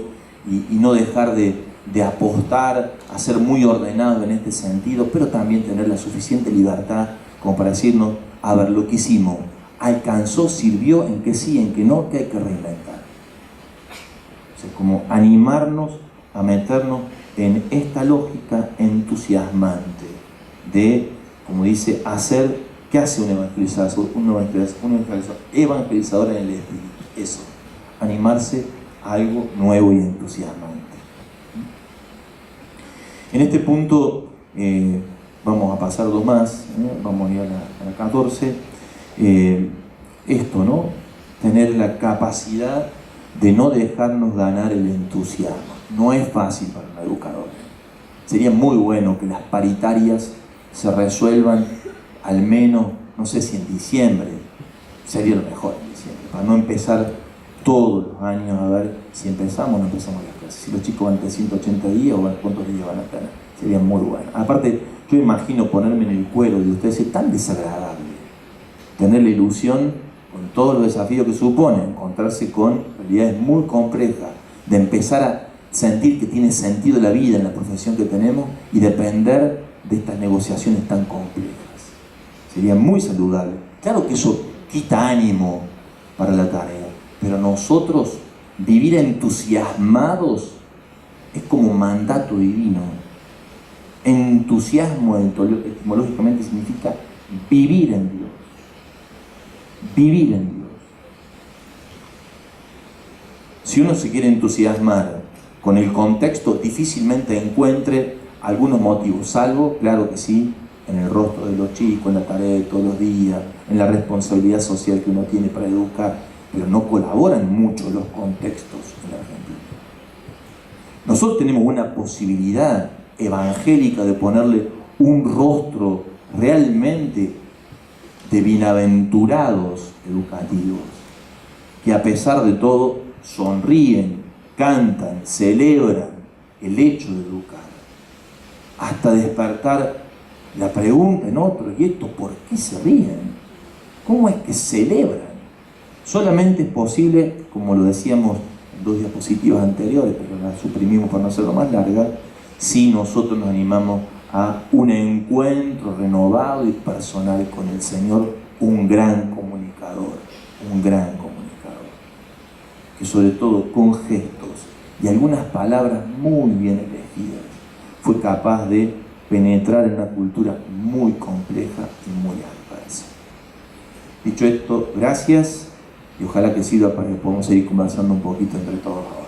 y no dejar de apostar a ser muy ordenados en este sentido, pero también tener la suficiente libertad como para decirnos, a ver, lo que hicimos, alcanzó, sirvió, en que sí, en que no, que hay que reinventar. O sea, como animarnos a meternos en esta lógica entusiasmante de, como dice, hacer, ¿qué hace un evangelizador? Un evangelizador en el Espíritu. Eso, animarse a algo nuevo y entusiasmante. En este punto vamos a pasar dos más, vamos a ir a la 14. Esto, ¿no? Tener la capacidad de no dejarnos ganar el entusiasmo. No es fácil para un educador. Sería muy bueno que las paritarias se resuelvan al menos, no sé si en diciembre, sería lo mejor en diciembre, para no empezar todos los años a ver si empezamos o no empezamos las clases. Si los chicos van de 180 días o cuántos días van a tener. Sería muy bueno. Aparte, yo imagino ponerme en el cuero de ustedes, es tan desagradable tener la ilusión con todos los desafíos que supone, encontrarse con realidades muy complejas, de empezar a sentir que tiene sentido la vida en la profesión que tenemos y depender de estas negociaciones tan complejas. Sería muy saludable. Claro que eso quita ánimo para la tarea, pero nosotros vivir entusiasmados es como mandato divino. Entusiasmo etimológicamente significa vivir en Dios. Vivir en Dios. Si uno se quiere entusiasmar con el contexto, difícilmente encuentre algunos motivos, salvo, claro que sí, en el rostro de los chicos, en la tarea de todos los días, en la responsabilidad social que uno tiene para educar, pero no colaboran mucho los contextos en la Argentina. Nosotros tenemos una posibilidad evangélica de ponerle un rostro realmente de bienaventurados educativos, que a pesar de todo sonríen, cantan, celebran el hecho de educar, hasta despertar la pregunta en otro, ¿y esto por qué se ríen? ¿Cómo es que celebran? Solamente es posible, como lo decíamos en 2 diapositivas anteriores, pero las suprimimos para no hacerlo más larga, si nosotros nos animamos a un encuentro renovado y personal con el Señor, un gran comunicador, que sobre todo con gestos y algunas palabras muy bien elegidas, fue capaz de penetrar en una cultura muy compleja y muy adversa. Dicho esto, gracias y ojalá que sirva para que podamos seguir conversando un poquito entre todos ahora.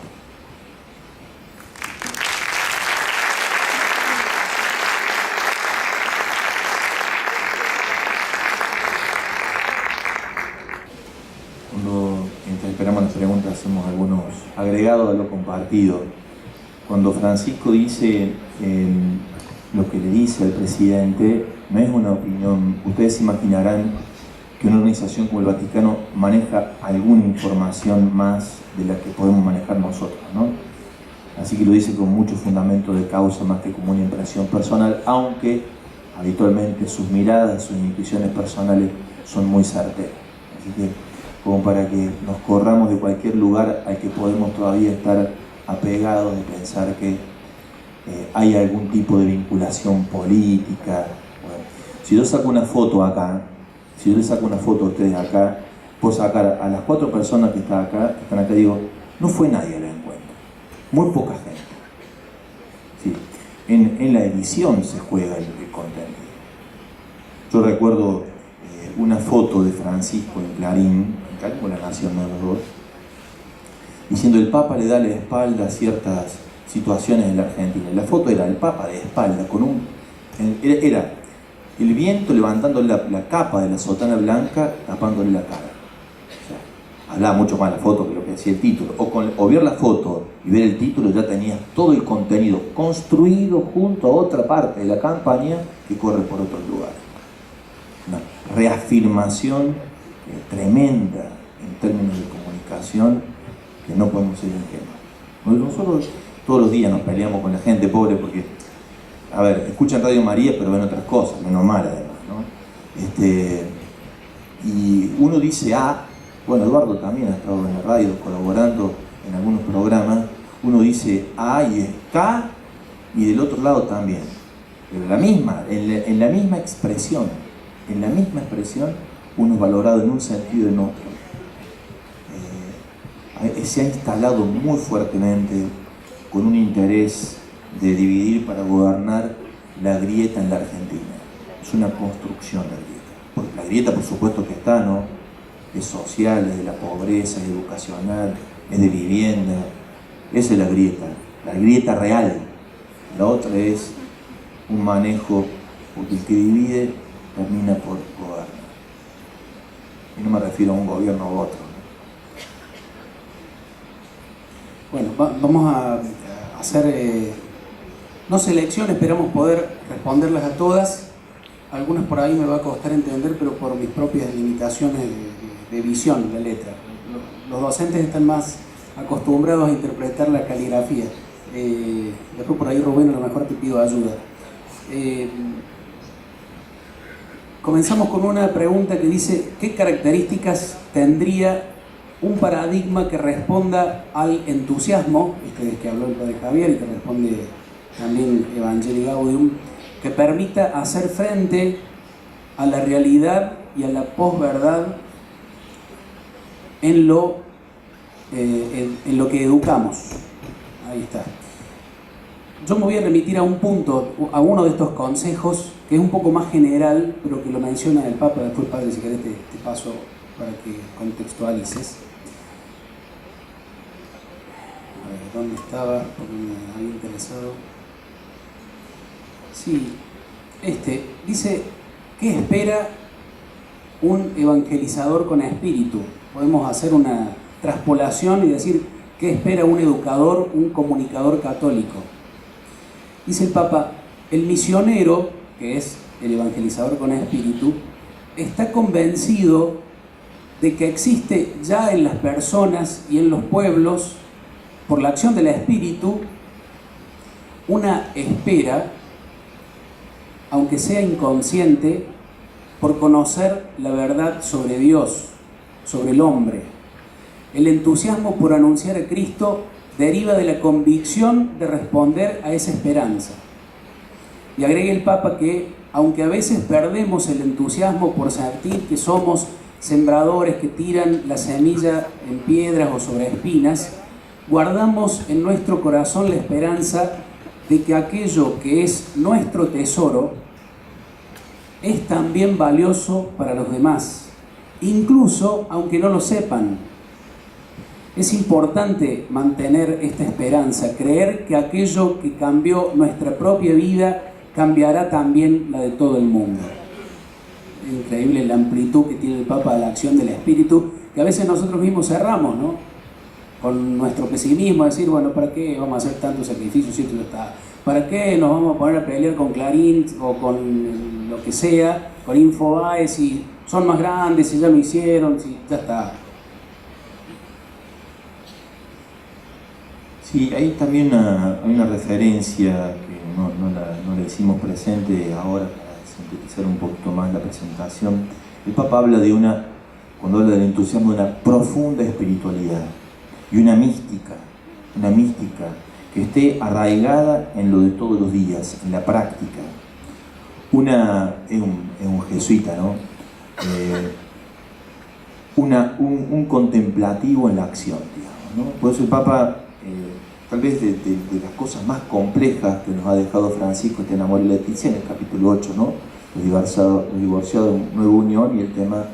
Mientras esperamos las preguntas, hacemos algunos agregados a lo compartido. Cuando Francisco dice lo que le dice al presidente, no es una opinión. Ustedes imaginarán que una organización como el Vaticano maneja alguna información más de la que podemos manejar nosotros, ¿no? Así que lo dice con mucho fundamento de causa, más que como una impresión personal, aunque habitualmente sus miradas, sus intuiciones personales son muy certeras. Así que, como para que nos corramos de cualquier lugar al que podemos todavía estar apegados y pensar que hay algún tipo de vinculación política. Bueno, si yo saco una foto acá, si yo les saco una foto a ustedes acá, puedo sacar a las 4 personas que están acá, digo, no fue nadie al encuentro, muy poca gente. Sí. en la edición se juega el contenido. Yo recuerdo una foto de Francisco en Clarín, con La Nación número 2, diciendo el Papa le da la espalda a ciertas situaciones en la Argentina. La foto era el Papa de espalda, era el viento levantando la capa de la sotana blanca, tapándole la cara. O sea, hablaba mucho más la foto que lo que decía el título. O ver la foto y ver el título, ya tenías todo el contenido construido junto a otra parte de la campaña que corre por otros lugares. Una reafirmación tremenda en términos de comunicación que no podemos ser ingenuos. Nosotros todos los días nos peleamos con la gente pobre porque, a ver, escuchan Radio María pero ven otras cosas, menos mal además, ¿no? Y uno dice bueno, Eduardo también ha estado en la radio colaborando en algunos programas, uno dice y está, y del otro lado también, pero en la misma expresión, uno es valorado en un sentido y en otro. Se ha instalado muy fuertemente con un interés de dividir para gobernar la grieta en la Argentina. Es una construcción la grieta. Porque la grieta, por supuesto que está, ¿no? Es social, es de la pobreza, es educacional, es de vivienda. Esa es la grieta real. La otra es un manejo, porque el que divide termina por gobernar. Y no me refiero a un gobierno u otro. Bueno, vamos a hacer, no selección, esperamos poder responderlas a todas. Algunas por ahí me va a costar entender, pero por mis propias limitaciones de visión, la letra. Los docentes están más acostumbrados a interpretar la caligrafía. Después por ahí, Rubén, a lo mejor te pido ayuda. Comenzamos con una pregunta que dice: ¿qué características tendría un paradigma que responda al entusiasmo, que habló el padre Javier y que responde también Evangelii Gaudium, que permita hacer frente a la realidad y a la posverdad en lo que educamos? Ahí está. Yo me voy a remitir a un punto, a uno de estos consejos, que es un poco más general, pero que lo menciona el Papa. Después, padre, si querés te paso para que contextualices. A ver, ¿dónde estaba? Porque me había interesado. Sí, dice: ¿qué espera un evangelizador con espíritu? Podemos hacer una traspolación y decir: ¿qué espera un educador, un comunicador católico? Dice el Papa: el misionero, que es el evangelizador con espíritu, está convencido de que existe ya en las personas y en los pueblos, por la acción del espíritu, una espera, aunque sea inconsciente, por conocer la verdad sobre Dios, sobre el hombre. El entusiasmo por anunciar a Cristo deriva de la convicción de responder a esa esperanza. Y agrega el Papa que, aunque a veces perdemos el entusiasmo por sentir que somos sembradores que tiran la semilla en piedras o sobre espinas, guardamos en nuestro corazón la esperanza de que aquello que es nuestro tesoro es también valioso para los demás, incluso aunque no lo sepan. Es importante mantener esta esperanza, creer que aquello que cambió nuestra propia vida cambiará también la de todo el mundo. Es increíble la amplitud que tiene el Papa de la acción del Espíritu, que a veces nosotros mismos cerramos, ¿no? Con nuestro pesimismo, decir: bueno, ¿para qué vamos a hacer tantos sacrificios si esto ya está? ¿Para qué nos vamos a poner a pelear con Clarín o con lo que sea, con Infobae, si son más grandes, si ya lo hicieron, si ya está? Sí, hay también una referencia que no la hicimos presente ahora para sintetizar un poquito más la presentación. El Papa habla cuando habla del entusiasmo, de una profunda espiritualidad y una mística que esté arraigada en lo de todos los días, en la práctica. Es un jesuita, ¿no? Un contemplativo en la acción, digamos, ¿no? Por eso el Papa tal vez de las cosas más complejas que nos ha dejado Francisco, este Amor y Leticia, en el capítulo 8, ¿no? Los divorciados en nueva unión y el tema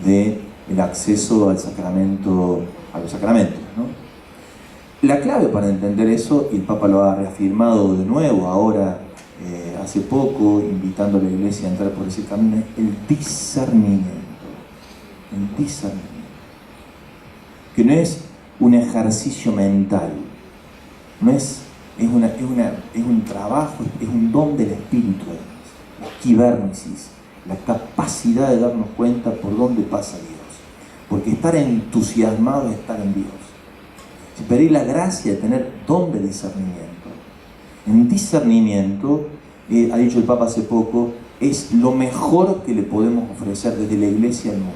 del acceso al sacramento, a los sacramentos, ¿no? La clave para entender eso, y el Papa lo ha reafirmado de nuevo ahora, hace poco, invitando a la Iglesia a entrar por ese camino, es el discernimiento. El discernimiento. Que no es un ejercicio mental, no es un trabajo, es un don del Espíritu de Dios, la quibérnesis, la capacidad de darnos cuenta por dónde pasa Dios. Porque estar entusiasmado es estar en Dios. Si pedir la gracia de tener don de discernimiento. En discernimiento, ha dicho el Papa hace poco, es lo mejor que le podemos ofrecer desde la Iglesia al mundo.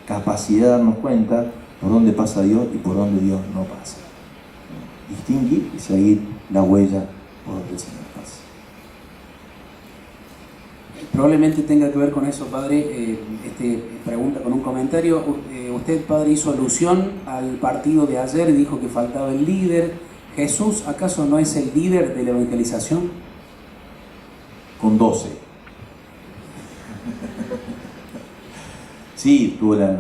Capacidad de darnos cuenta por dónde pasa Dios y por dónde Dios no pasa. Distinguir y seguir la huella por donde el Señor pasa. Probablemente tenga que ver con eso, padre. Pregunta con un comentario. Usted, padre, hizo alusión al partido de ayer y dijo que faltaba el líder. ¿Jesús acaso no es el líder de la evangelización? Con 12. Sí,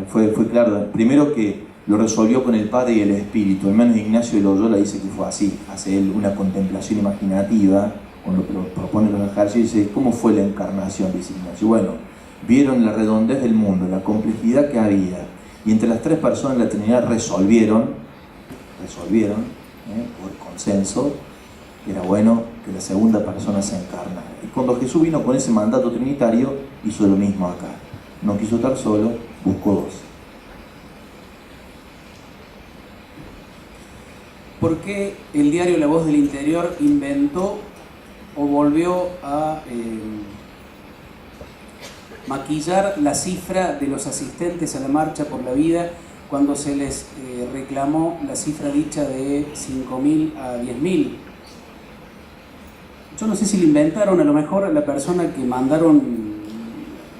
fue claro. Primero que lo resolvió con el Padre y el Espíritu. El hermano Ignacio de Loyola dice que fue así. Hace él una contemplación imaginativa, cuando propone los ejercicios, dice, ¿cómo fue la encarnación? Dice Ignacio. Bueno, vieron la redondez del mundo, la complejidad que había, y entre las tres personas de la Trinidad resolvieron por consenso, que era bueno que la segunda persona se encarnara. Y cuando Jesús vino con ese mandato trinitario, hizo lo mismo acá. No quiso estar solo, buscó dos. ¿Por qué el diario La Voz del Interior inventó o volvió a maquillar la cifra de los asistentes a la Marcha por la Vida cuando se les reclamó la cifra dicha de 5.000 a 10.000? Yo no sé si lo inventaron, a lo mejor la persona que mandaron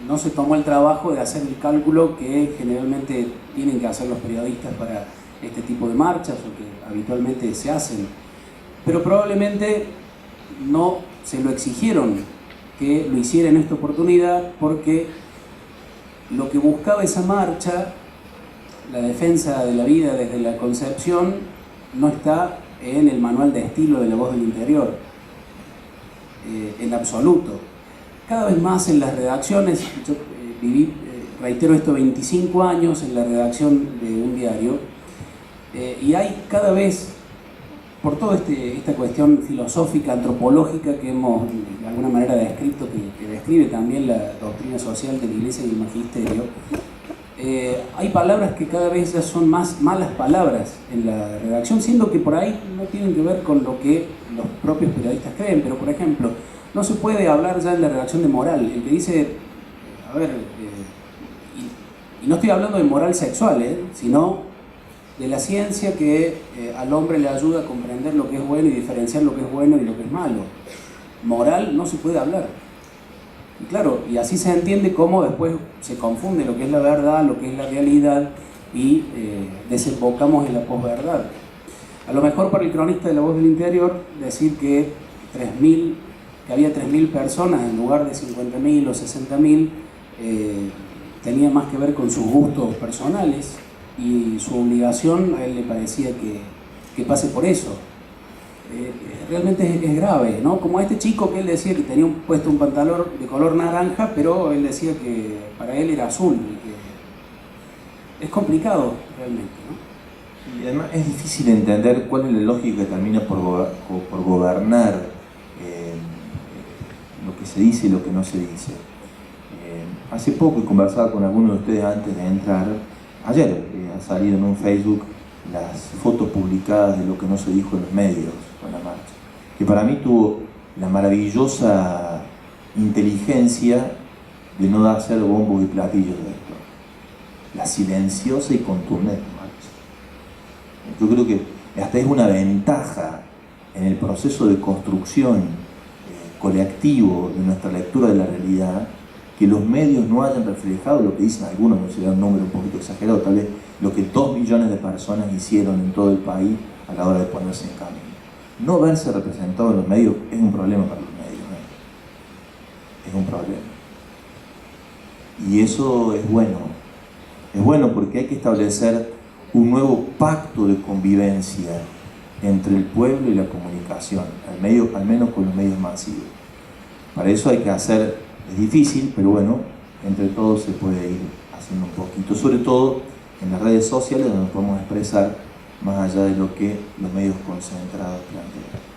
no se tomó el trabajo de hacer el cálculo que generalmente tienen que hacer los periodistas para este tipo de marchas o que habitualmente se hacen, pero probablemente no se lo exigieron que lo hiciera en esta oportunidad, porque lo que buscaba esa marcha, la defensa de la vida desde la concepción, no está en el manual de estilo de La Voz del Interior, en absoluto. Cada vez más en las redacciones, yo viví, reitero esto, 25 años en la redacción de un diario, y hay cada vez, por toda esta cuestión filosófica, antropológica que hemos de alguna manera descrito, que describe también la doctrina social de la Iglesia y el Magisterio, hay palabras que cada vez ya son más malas palabras en la redacción, siendo que por ahí no tienen que ver con lo que los propios periodistas creen, pero por ejemplo, no se puede hablar ya en la redacción de moral. El que dice, a ver, y no estoy hablando de moral sexual, sino de la ciencia que al hombre le ayuda a comprender lo que es bueno y diferenciar lo que es bueno y lo que es malo. Moral no se puede hablar. Y claro, y así se entiende cómo después se confunde lo que es la verdad, lo que es la realidad, y desembocamos en la posverdad. A lo mejor para el cronista de La Voz del Interior decir que había 3.000 personas en lugar de 50.000 o 60.000 tenía más que ver con sus gustos personales, y su obligación a él le parecía que pase por eso. Realmente es grave, ¿no? Como a este chico que él decía que tenía puesto un pantalón de color naranja, pero él decía que para él era azul. Y que es complicado realmente, ¿no? Y además es difícil entender cuál es la lógica que termina por gobernar lo que se dice y lo que no se dice. Hace poco he conversado con algunos de ustedes antes de entrar. Ayer ha salido en un Facebook las fotos publicadas de lo que no se dijo en los medios con la marcha, que para mí tuvo la maravillosa inteligencia de no hacer bombos y platillos de esto, la silenciosa y contundente marcha. Yo creo que hasta es una ventaja en el proceso de construcción colectivo de nuestra lectura de la realidad, que los medios no hayan reflejado lo que dicen algunos, no sería un número un poquito exagerado, tal vez lo que 2 millones de personas hicieron en todo el país a la hora de ponerse en camino. no verse representado en los medios es un problema para los medios, ¿no? Es un problema. Y eso es bueno porque hay que establecer un nuevo pacto de convivencia entre el pueblo y la comunicación, al menos con los medios masivos. Para eso hay que hacer, es difícil, pero bueno, entre todos se puede ir haciendo un poquito, sobre todo en las redes sociales donde nos podemos expresar más allá de lo que los medios concentrados plantean.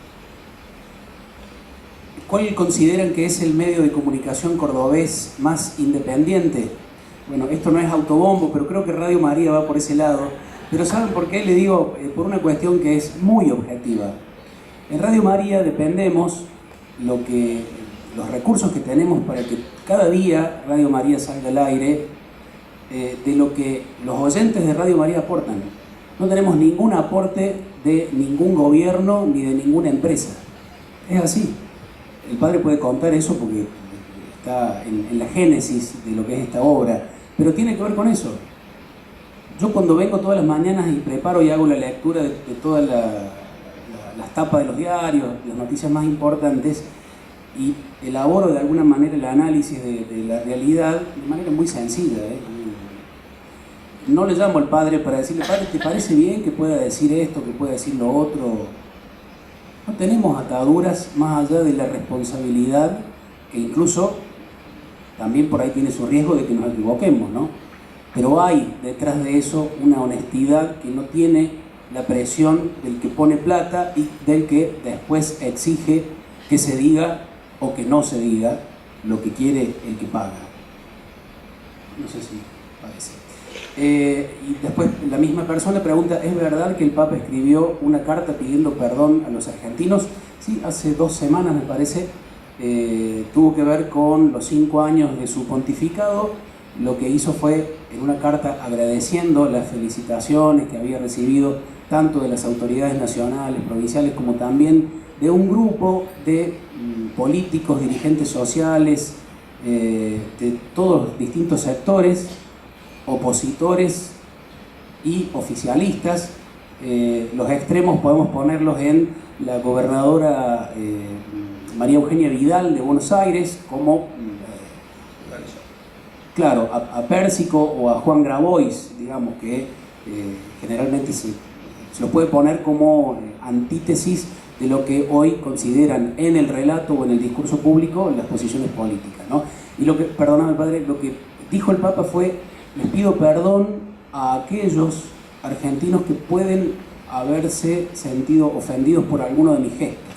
¿Cuál consideran que es el medio de comunicación cordobés más independiente? Bueno, esto no es autobombo, pero creo que Radio María va por ese lado. Pero ¿saben por qué? Le digo, por una cuestión que es muy objetiva. En Radio María dependemos los recursos que tenemos para que cada día Radio María salga al aire de lo que los oyentes de Radio María aportan. No tenemos ningún aporte de ningún gobierno ni de ninguna empresa. Es así. El padre puede contar eso porque está en la génesis de lo que es esta obra, pero tiene que ver con eso. Yo cuando vengo todas las mañanas y preparo y hago la lectura de todas las tapas de los diarios, las noticias más importantes, y elaboro de alguna manera el análisis de la realidad de manera muy sencilla. No le llamo al padre para decirle, padre, ¿te parece bien que pueda decir esto, que pueda decir lo otro? No tenemos ataduras más allá de la responsabilidad, que incluso también por ahí tiene su riesgo de que nos equivoquemos, ¿no? Pero hay detrás de eso una honestidad que no tiene la presión del que pone plata y del que después exige que se diga o que no se diga lo que quiere el que paga. No sé si parece. Y después la misma persona pregunta, ¿es verdad que el Papa escribió una carta pidiendo perdón a los argentinos? Sí, hace 2 semanas me parece, tuvo que ver con los 5 años de su pontificado. Lo que hizo fue, en una carta agradeciendo las felicitaciones que había recibido tanto de las autoridades nacionales, provinciales, como también de un grupo de políticos, dirigentes sociales, de todos los distintos sectores, opositores y oficialistas. Los extremos podemos ponerlos en la gobernadora María Eugenia Vidal de Buenos Aires, como claro, a Pérsico o a Juan Grabois, digamos, que generalmente se lo puede poner como antítesis de lo que hoy consideran en el relato o en el discurso público las posiciones políticas, ¿no? Y lo que, perdóname padre, lo que dijo el Papa fue, les pido perdón a aquellos argentinos que pueden haberse sentido ofendidos por alguno de mis gestos.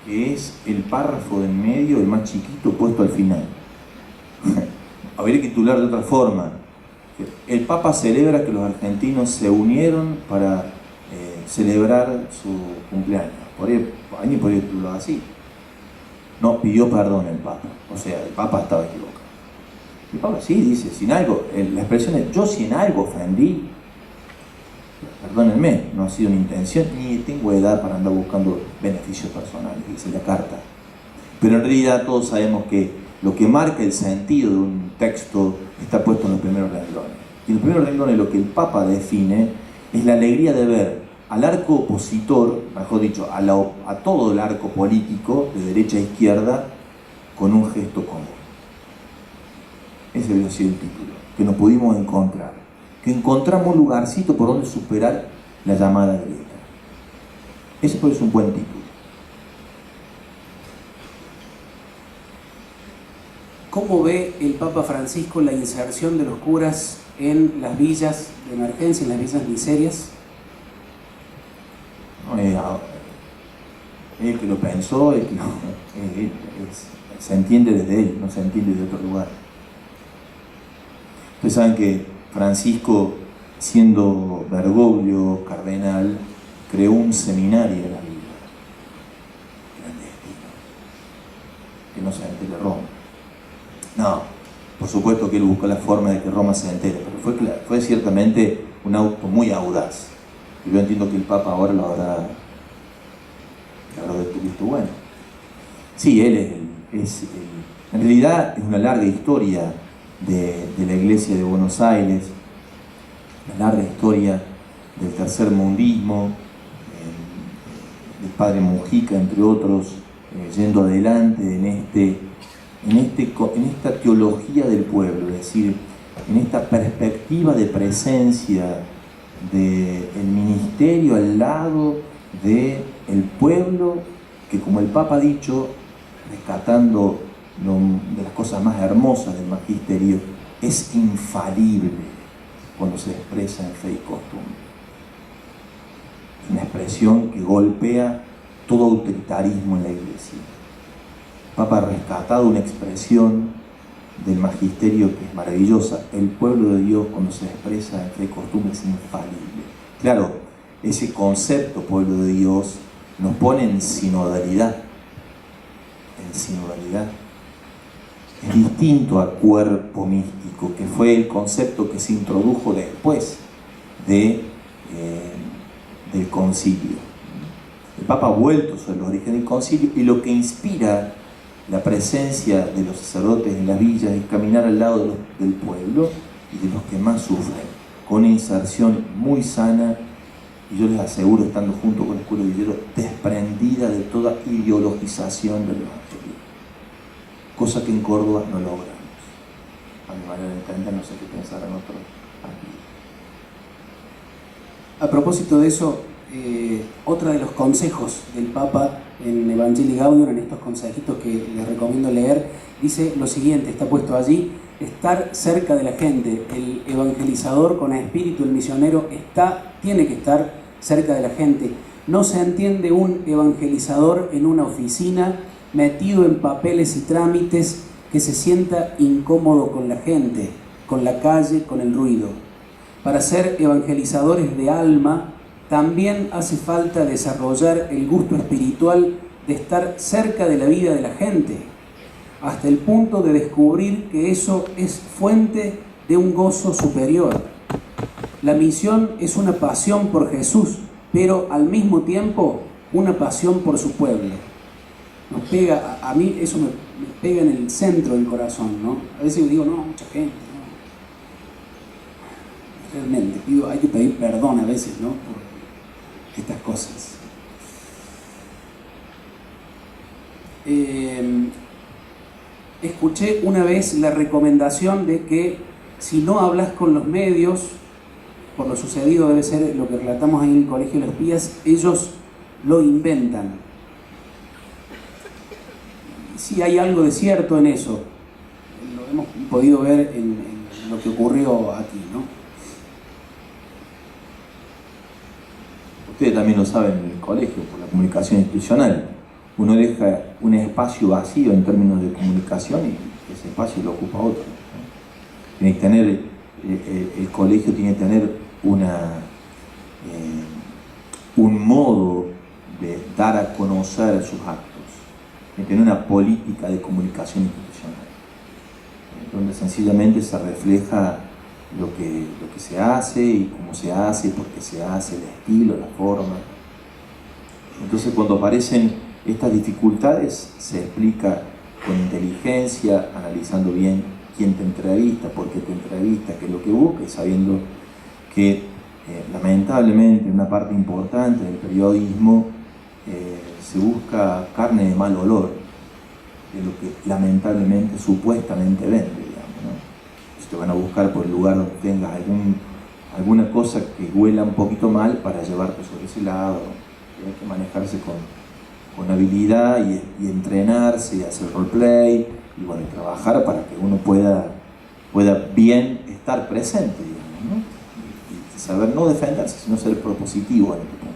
Que es el párrafo del medio, el más chiquito, puesto al final. Habría que titular de otra forma. El Papa celebra que los argentinos se unieron para celebrar su cumpleaños. A mí podría titular así. No, pidió perdón el Papa. O sea, el Papa estaba equivocado. El Papa sí dice, si en algo, la expresión es, yo si en algo ofendí, perdónenme, no ha sido una intención, ni tengo edad para andar buscando beneficios personales, dice la carta. Pero en realidad todos sabemos que lo que marca el sentido de un texto está puesto en los primeros renglones. Y en los primeros renglones lo que el Papa define es la alegría de ver al arco opositor, mejor dicho, a todo el arco político, de derecha a izquierda, con un gesto común. Ese había sido el título, que nos pudimos encontrar. Que encontramos un lugarcito por donde superar la llamada grieta. Ese puede ser un buen título. ¿Cómo ve el Papa Francisco la inserción de los curas en las villas de emergencia, en las villas miserias? El que lo pensó, se entiende desde él, no se entiende de otro lugar. Ustedes saben que Francisco, siendo Bergoglio cardenal, creó un seminario en la villa, clandestino, que no se entere Roma. No, por supuesto que él buscó la forma de que Roma se entere, pero fue ciertamente un auto muy audaz. Y yo entiendo que el Papa ahora lo habrá visto bueno. Sí, él en realidad es una larga historia de la Iglesia de Buenos Aires, una larga historia del tercermundismo, del padre Mujica, entre otros, yendo adelante en esta teología del pueblo, es decir, en esta perspectiva de presencia del ministerio al lado del pueblo, que, como el Papa ha dicho, rescatando de las cosas más hermosas del magisterio, es infalible cuando se expresa en fe y costumbre. Una expresión que golpea todo autoritarismo en la Iglesia. El Papa ha rescatado una expresión del magisterio que es maravillosa. El pueblo de Dios, cuando se expresa en fe y costumbre, es infalible. Claro, ese concepto pueblo de Dios nos pone en sinodalidad. Es distinto a cuerpo místico, que fue el concepto que se introdujo después del concilio. El Papa ha vuelto sobre los orígenes del concilio, y lo que inspira la presencia de los sacerdotes en las villas es caminar al lado del pueblo y de los que más sufren, con una inserción muy sana, y yo les aseguro, estando junto con el cura Villero, desprendida de toda ideologización del evangelio, cosa que en Córdoba no logramos. A mi manera de entender, no sé qué pensarán otros aquí. A propósito de eso, otro de los consejos del Papa en Evangelii Gaudium, en estos consejitos que les recomiendo leer, dice lo siguiente, está puesto allí: estar cerca de la gente. El evangelizador con espíritu, el misionero, tiene que estar cerca de la gente. No se entiende un evangelizador en una oficina, metido en papeles y trámites, que se sienta incómodo con la gente, con la calle, con el ruido. Para ser evangelizadores de alma, también hace falta desarrollar el gusto espiritual de estar cerca de la vida de la gente, hasta el punto de descubrir que eso es fuente de un gozo superior. La misión es una pasión por Jesús, pero al mismo tiempo una pasión por su pueblo. Nos pega, a mí eso me pega en el centro del corazón, ¿no? A veces yo digo, no, mucha gente, no. Realmente, hay que pedir perdón a veces, ¿no? Por estas cosas. Escuché una vez la recomendación de que si no hablas con los medios, por lo sucedido debe ser lo que relatamos ahí en el Colegio de los Pías, ellos lo inventan. Sí, hay algo de cierto en eso. Lo hemos podido ver en lo que ocurrió aquí, ¿no? Ustedes también lo saben en el colegio, por la comunicación institucional. Uno deja un espacio vacío en términos de comunicación y ese espacio lo ocupa otro, ¿no? Tiene que tener, el colegio tiene que tener un modo de dar a conocer sus actos, tiene que tener una política de comunicación institucional, donde sencillamente se refleja lo que se hace y cómo se hace, por qué se hace, el estilo, la forma. Entonces, cuando aparecen estas dificultades, se explica con inteligencia, analizando bien quién te entrevista, por qué te entrevista, qué es lo que busca, y sabiendo que lamentablemente una parte importante del periodismo se busca carne de mal olor, de lo que lamentablemente supuestamente vende, digamos, ¿no? Te van a buscar por el lugar donde tengas alguna cosa que huela un poquito mal para llevarte sobre ese lado. Hay que manejarse con habilidad y entrenarse y hacer roleplay y bueno, trabajar para que uno pueda bien estar presente, digamos, ¿no? Y saber no defenderse, sino ser propositivo en este punto.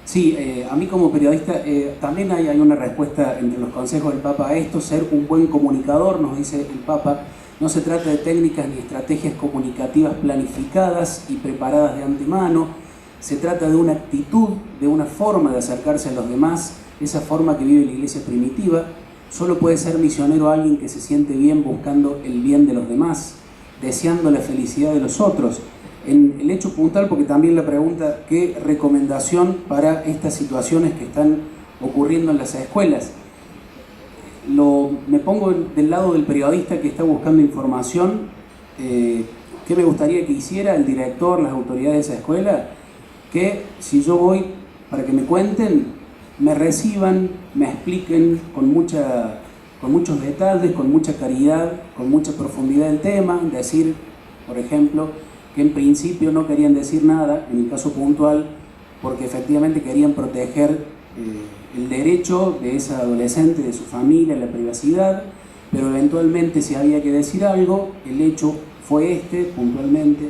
Sí, a mí como periodista también hay una respuesta entre los consejos del Papa a esto: ser un buen comunicador, nos dice el Papa. No se trata de técnicas ni estrategias comunicativas planificadas y preparadas de antemano. Se trata de una actitud, de una forma de acercarse a los demás, esa forma que vive la iglesia primitiva. Solo puede ser misionero alguien que se siente bien buscando el bien de los demás, deseando la felicidad de los otros. En el hecho puntual, porque también la pregunta, ¿qué recomendación para estas situaciones que están ocurriendo en las escuelas? Me pongo del lado del periodista que está buscando información. ¿Qué me gustaría que hiciera el director, las autoridades de esa escuela? Que si yo voy para que me cuenten, me reciban, me expliquen con muchos detalles, con mucha caridad, con mucha profundidad el tema, decir, por ejemplo, que en principio no querían decir nada, en el caso puntual, porque efectivamente querían proteger el derecho de esa adolescente, de su familia, la privacidad, pero eventualmente si había que decir algo, el hecho fue este, puntualmente,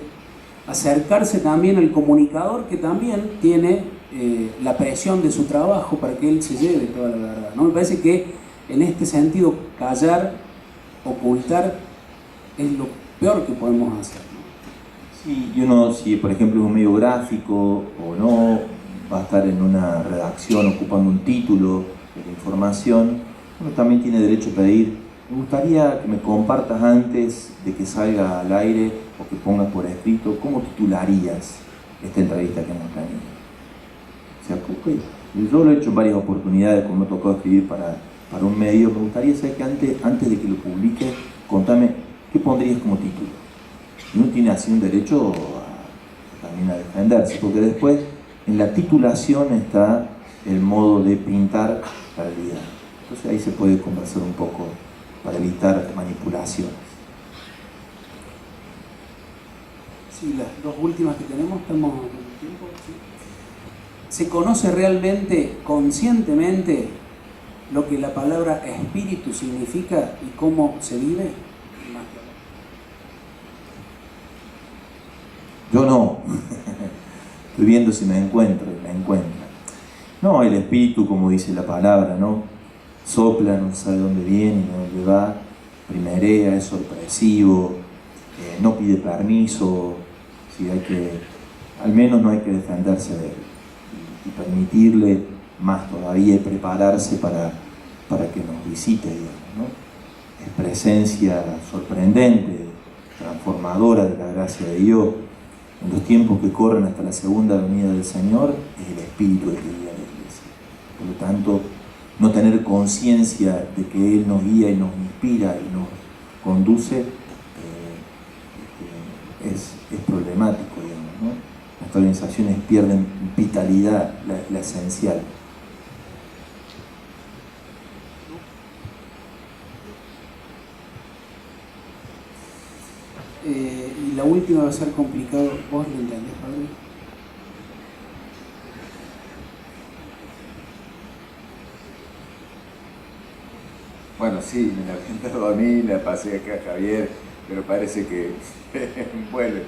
acercarse también al comunicador que también tiene la presión de su trabajo para que él se lleve toda la verdad, ¿no? Me parece que en este sentido callar, ocultar, es lo peor que podemos hacer, ¿no? Sí, y uno, si por ejemplo es un medio gráfico o no, va a estar en una redacción ocupando un título de la información, uno también tiene derecho a pedir: me gustaría que me compartas antes de que salga al aire o que pongas por escrito cómo titularías esta entrevista que hemos tenido. O sea, okay, yo lo he hecho en varias oportunidades cuando me ha tocado escribir para un medio. Me gustaría saber que antes de que lo publiques, contame qué pondrías como título. Y uno tiene así un derecho también a defenderse, porque después en la titulación está el modo de pintar la realidad. Entonces ahí se puede conversar un poco para evitar manipulaciones. Sí, las dos últimas que tenemos, estamos con el tiempo, ¿sí? ¿Se conoce realmente, conscientemente, lo que la palabra espíritu significa y cómo se vive? Yo no. Estoy viendo si me encuentro y me encuentra. No, el espíritu, como dice la palabra, ¿no? Sopla, no sabe dónde viene, dónde va, primerea, es sorpresivo, no pide permiso, ¿sí? Al menos no hay que defenderse de él y permitirle más todavía y prepararse para que nos visite, digamos, ¿no? Es presencia sorprendente, transformadora de la gracia de Dios. En los tiempos que corren hasta la segunda venida del Señor, es el Espíritu el que guía a la Iglesia. Por lo tanto, no tener conciencia de que Él nos guía y nos inspira y nos conduce es problemático, digamos, ¿no? Las organizaciones pierden vitalidad, la esencial. Y la última va a ser complicado. ¿Vos lo entendés, padre? Bueno, sí, me la habían dado a mí, la pasé acá a Javier, pero parece que vuelve.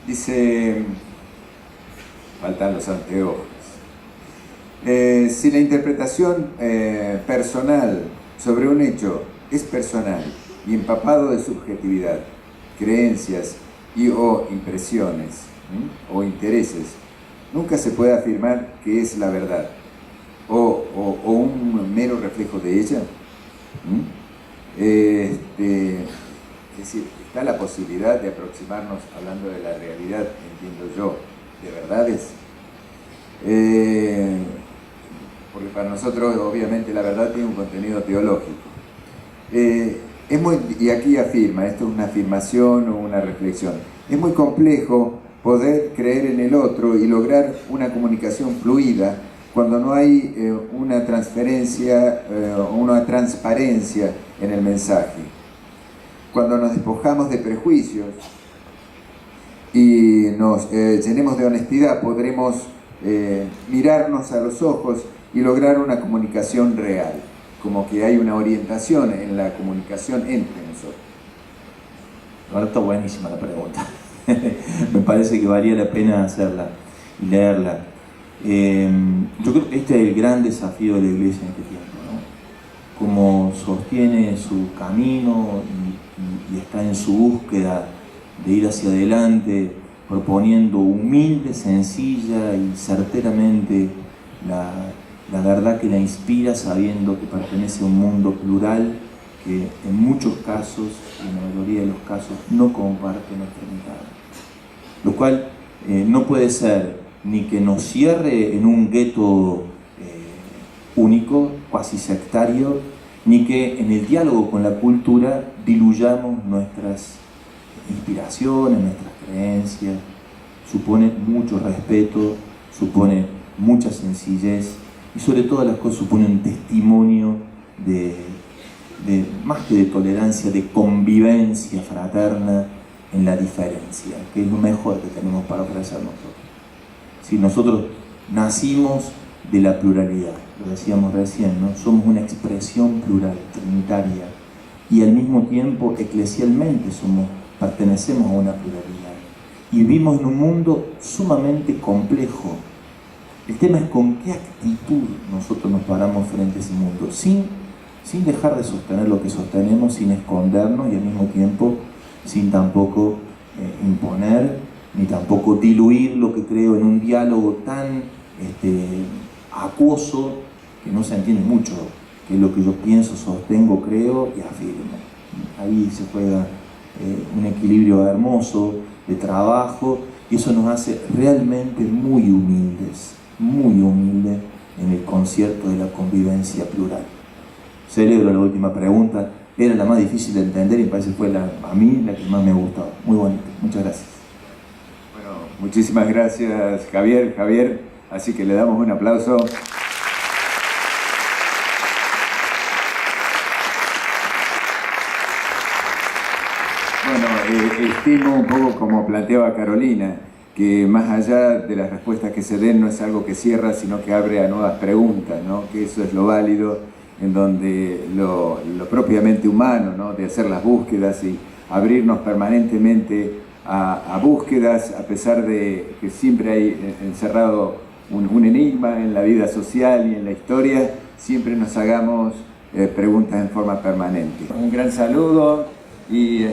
Dice, faltan los anteojos. Si la interpretación personal sobre un hecho es personal y empapado de subjetividad, creencias o impresiones o intereses, nunca se puede afirmar que es la verdad o un mero reflejo de ella. Es decir, está la posibilidad de aproximarnos hablando de la realidad, entiendo yo, de verdades, porque para nosotros obviamente la verdad tiene un contenido teológico. Y aquí afirma, esto es una afirmación o una reflexión, es muy complejo poder creer en el otro y lograr una comunicación fluida cuando no hay una transferencia o una transparencia en el mensaje. Cuando nos despojamos de prejuicios y nos llenemos de honestidad, podremos mirarnos a los ojos y lograr una comunicación real, como que hay una orientación en la comunicación entre nosotros. Ahora está buenísima la pregunta. Me parece que valía la pena hacerla y leerla. Yo creo que este es el gran desafío de la Iglesia en este tiempo, ¿no? Como sostiene su camino y está en su búsqueda de ir hacia adelante, proponiendo humilde, sencilla y certeramente la verdad que la inspira, sabiendo que pertenece a un mundo plural que en muchos casos, en la mayoría de los casos, no comparte nuestra mirada. Lo cual no puede ser ni que nos cierre en un gueto único, cuasi sectario, ni que en el diálogo con la cultura diluyamos nuestras inspiraciones, nuestras creencias. Supone mucho respeto, supone mucha sencillez y sobre todas las cosas supone un testimonio de más que de tolerancia, de convivencia fraterna en la diferencia, que es lo mejor que tenemos para ofrecer nosotros. Si nosotros nacimos de la pluralidad, lo decíamos recién, ¿no? Somos una expresión plural, trinitaria, y al mismo tiempo eclesialmente pertenecemos a una pluralidad. Y vivimos en un mundo sumamente complejo. El tema es con qué actitud nosotros nos paramos frente a ese mundo, sin dejar de sostener lo que sostenemos, sin escondernos y al mismo tiempo sin tampoco imponer, ni tampoco diluir lo que creo en un diálogo tan acuoso que no se entiende mucho, que es lo que yo pienso, sostengo, creo y afirmo. Ahí se juega un equilibrio hermoso de trabajo y eso nos hace realmente muy humildes en el concierto de la convivencia plural. Celebro la última pregunta, era la más difícil de entender y me parece que fue a mí la que más me ha gustado. Muy bonito, muchas gracias. Bueno, muchísimas gracias Javier, así que le damos un aplauso. Bueno, estimo un poco como planteaba Carolina, que más allá de las respuestas que se den no es algo que cierra, sino que abre a nuevas preguntas, ¿no? Que eso es lo válido, en donde lo propiamente humano, ¿no? De hacer las búsquedas y abrirnos permanentemente a búsquedas, a pesar de que siempre hay encerrado un enigma en la vida social y en la historia, siempre nos hagamos preguntas en forma permanente. Un gran saludo y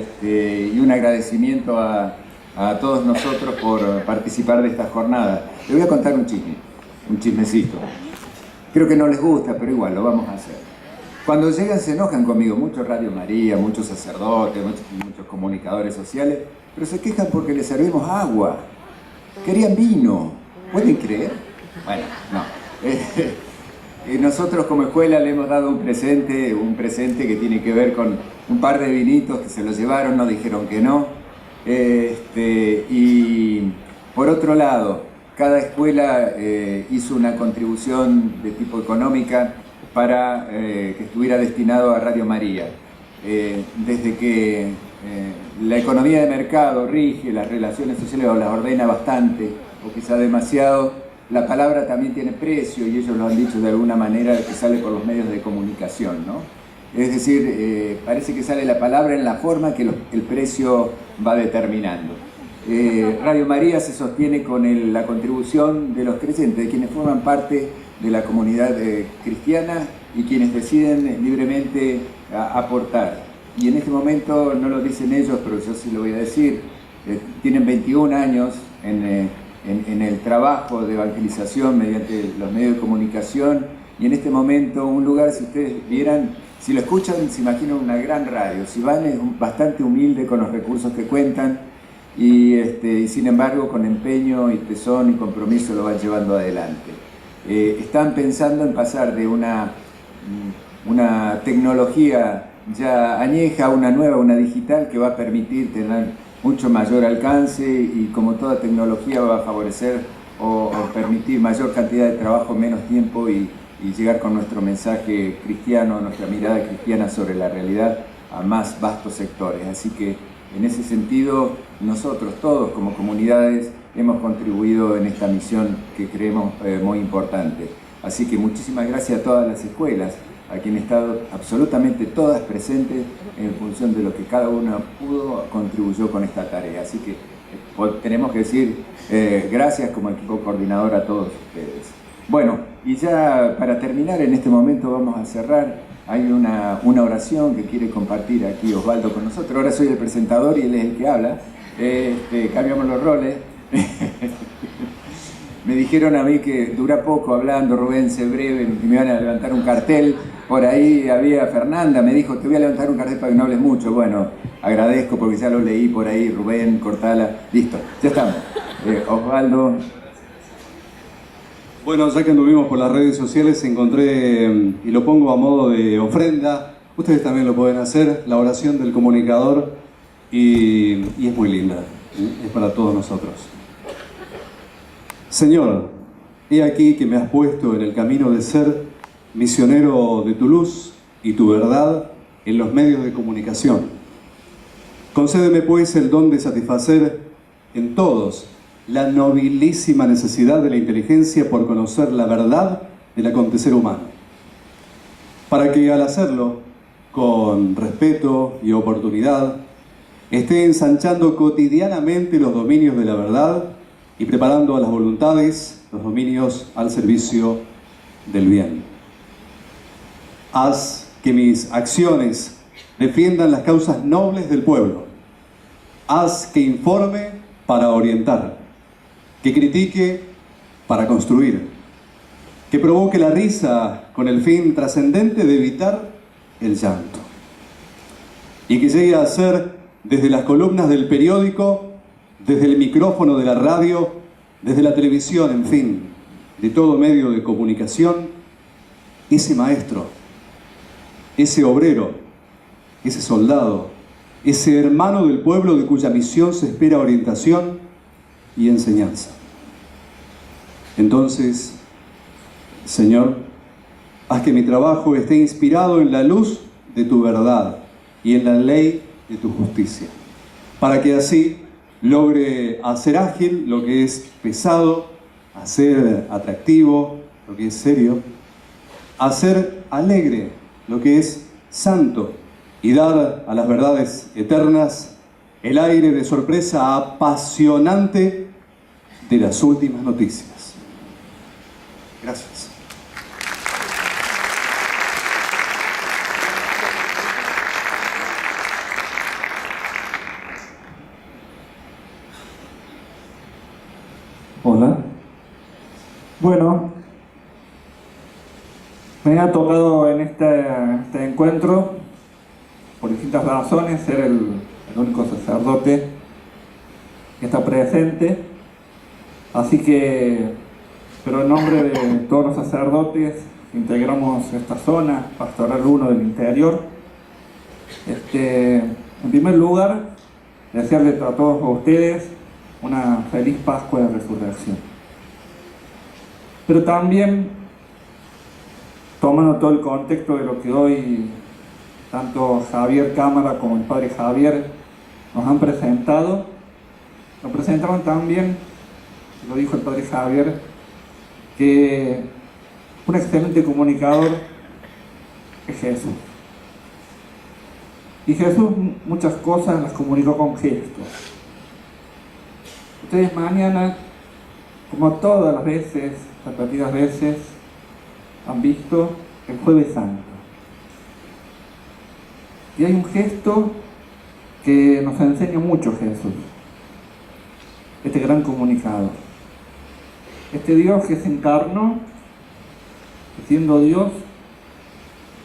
un agradecimiento a todos nosotros por participar de esta jornada. Les voy a contar un chismecito. Creo que no les gusta, pero igual lo vamos a hacer. Cuando llegan se enojan conmigo, muchos Radio María, muchos sacerdotes, muchos comunicadores sociales, pero se quejan porque les servimos agua. Querían vino. ¿Pueden creer? Bueno, no. Nosotros como escuela le hemos dado un presente que tiene que ver con un par de vinitos que se los llevaron, no dijeron que no. Y por otro lado, cada escuela hizo una contribución de tipo económica para que estuviera destinado a Radio María. Desde que la economía de mercado rige las relaciones sociales o las ordena bastante, o quizá demasiado, la palabra también tiene precio y ellos lo han dicho de alguna manera que sale por los medios de comunicación, ¿no? Es decir, parece que sale la palabra en la forma que el precio va determinando. Radio María se sostiene con la contribución de los creyentes, de quienes forman parte de la comunidad cristiana y quienes deciden libremente aportar. Y en este momento, no lo dicen ellos, pero yo sí lo voy a decir, tienen 21 años en el trabajo de evangelización mediante los medios de comunicación y en este momento un lugar, si ustedes vieran, si lo escuchan, se imaginan una gran radio. Si van, es bastante humilde con los recursos que cuentan y sin embargo con empeño y tesón y compromiso lo van llevando adelante. Están pensando en pasar de una tecnología ya añeja a una nueva, una digital, que va a permitir tener mucho mayor alcance y como toda tecnología va a favorecer o permitir mayor cantidad de trabajo, menos tiempo y llegar con nuestro mensaje cristiano, nuestra mirada cristiana sobre la realidad a más vastos sectores. Así que en ese sentido nosotros todos como comunidades hemos contribuido en esta misión que creemos muy importante. Así que muchísimas gracias a todas las escuelas, a quienes han estado absolutamente todas presentes en función de lo que cada una pudo, contribuyó con esta tarea. Así que tenemos que decir gracias como equipo coordinador a todos ustedes. Bueno, y ya para terminar en este momento vamos a cerrar. Hay una oración que quiere compartir aquí Osvaldo con nosotros. Ahora soy el presentador y él es el que habla. Cambiamos los roles. Me dijeron a mí que dura poco hablando, Rubén, sé breve, que me iban a levantar un cartel. Por ahí había Fernanda, me dijo, te voy a levantar un cartel para que no hables mucho. Bueno, agradezco porque ya lo leí por ahí, Rubén, cortala, listo, ya estamos. Osvaldo. Bueno, ya que anduvimos por las redes sociales, encontré, y lo pongo a modo de ofrenda, ustedes también lo pueden hacer, la oración del comunicador, y es muy linda, es para todos nosotros. Señor, he aquí que me has puesto en el camino de ser misionero de tu luz y tu verdad en los medios de comunicación. Concédeme pues el don de satisfacer en todos la nobilísima necesidad de la inteligencia por conocer la verdad del acontecer humano, para que al hacerlo con respeto y oportunidad esté ensanchando cotidianamente los dominios de la verdad y preparando a las voluntades, los dominios al servicio del bien. Haz que mis acciones defiendan las causas nobles del pueblo. Haz que informe para orientar, que critique para construir, que provoque la risa con el fin trascendente de evitar el llanto, y que llegue a ser desde las columnas del periódico, desde el micrófono de la radio, desde la televisión, en fin, de todo medio de comunicación, ese maestro, ese obrero, ese soldado, ese hermano del pueblo de cuya misión se espera orientación y enseñanza. Entonces, Señor, haz que mi trabajo esté inspirado en la luz de tu verdad y en la ley de tu justicia, para que así logre hacer ágil lo que es pesado, hacer atractivo lo que es serio, hacer alegre lo que es santo y dar a las verdades eternas el aire de sorpresa apasionante de las últimas noticias. Gracias. Hola. Bueno, me ha tocado en este encuentro, por distintas razones, ser el único sacerdote que está presente. Así que, pero en nombre de todos los sacerdotes que integramos esta zona Pastoral 1 del interior, en primer lugar, desearles a todos ustedes una feliz Pascua de Resurrección. Pero también, tomando todo el contexto de lo que hoy tanto Javier Cámara como el Padre Javier nos han presentado, nos presentaron también, lo dijo el Padre Javier, que un excelente comunicador es Jesús. Y Jesús muchas cosas las comunicó con gestos. Ustedes mañana, como todas las veces, repetidas veces, han visto el Jueves Santo. Y hay un gesto que nos enseña mucho Jesús, este gran comunicador. Este Dios que se encarnó, que siendo Dios,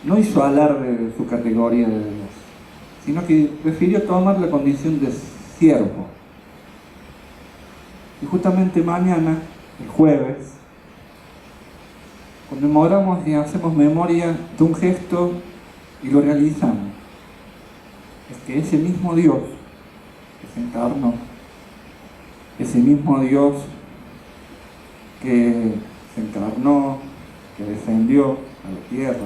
no hizo alarde de su categoría de Dios, sino que prefirió tomar la condición de siervo. Y justamente mañana, el jueves, conmemoramos y hacemos memoria de un gesto y lo realizamos. Es que ese mismo Dios que se encarnó, ese mismo Dios que se encarnó, que descendió a la tierra,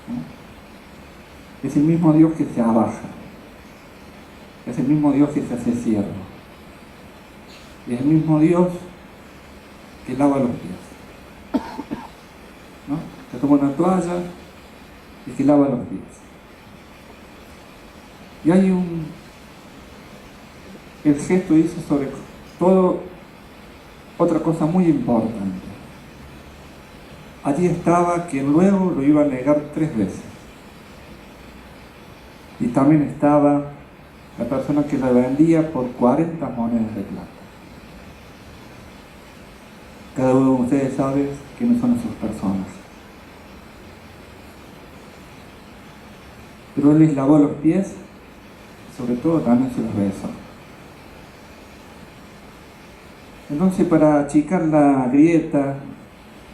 ¿no? Es el mismo Dios que se abaja, es el mismo Dios que se hace siervo. Y es el mismo Dios que lava los pies, ¿no? Que toma una toalla y que lava los pies. Y hay el gesto dice sobre todo otra cosa muy importante. Allí estaba quien luego lo iba a negar 3 veces. Y también estaba la persona que la vendía por 40 monedas de plata. Cada uno de ustedes sabe quiénes son esas personas. Pero él les lavó los pies, sobre todo también se los besó. Entonces, para achicar la grieta,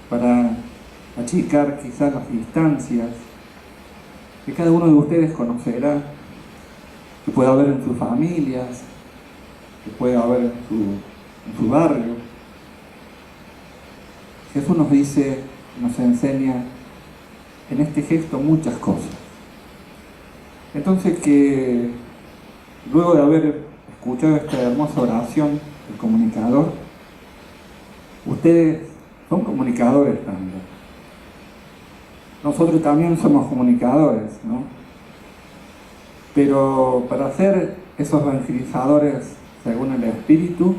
para achicar quizás las distancias que cada uno de ustedes conocerá, que puede haber en sus familias, que puede haber en su barrio, Jesús nos dice, nos enseña en este gesto muchas cosas. Entonces que luego de haber escuchado esta hermosa oración del comunicador, ustedes son comunicadores también. Nosotros también somos comunicadores, ¿no? Pero para ser esos evangelizadores según el Espíritu,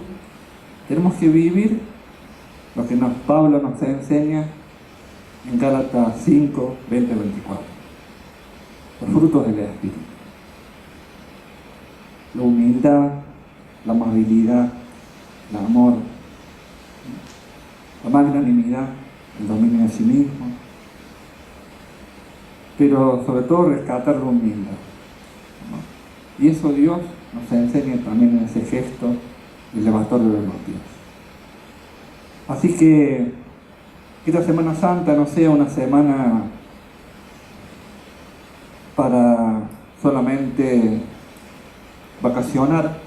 tenemos que vivir lo que Pablo nos enseña en Gálatas 5, 20, 24. Los frutos del Espíritu. La humildad, la amabilidad, el amor, la magnanimidad, el dominio de sí mismo, pero sobre todo rescatar la humildad, ¿no? Y eso Dios nos enseña también en ese gesto del levatorio de los pies. Así que esta Semana Santa no sea una semana para solamente vacacionar,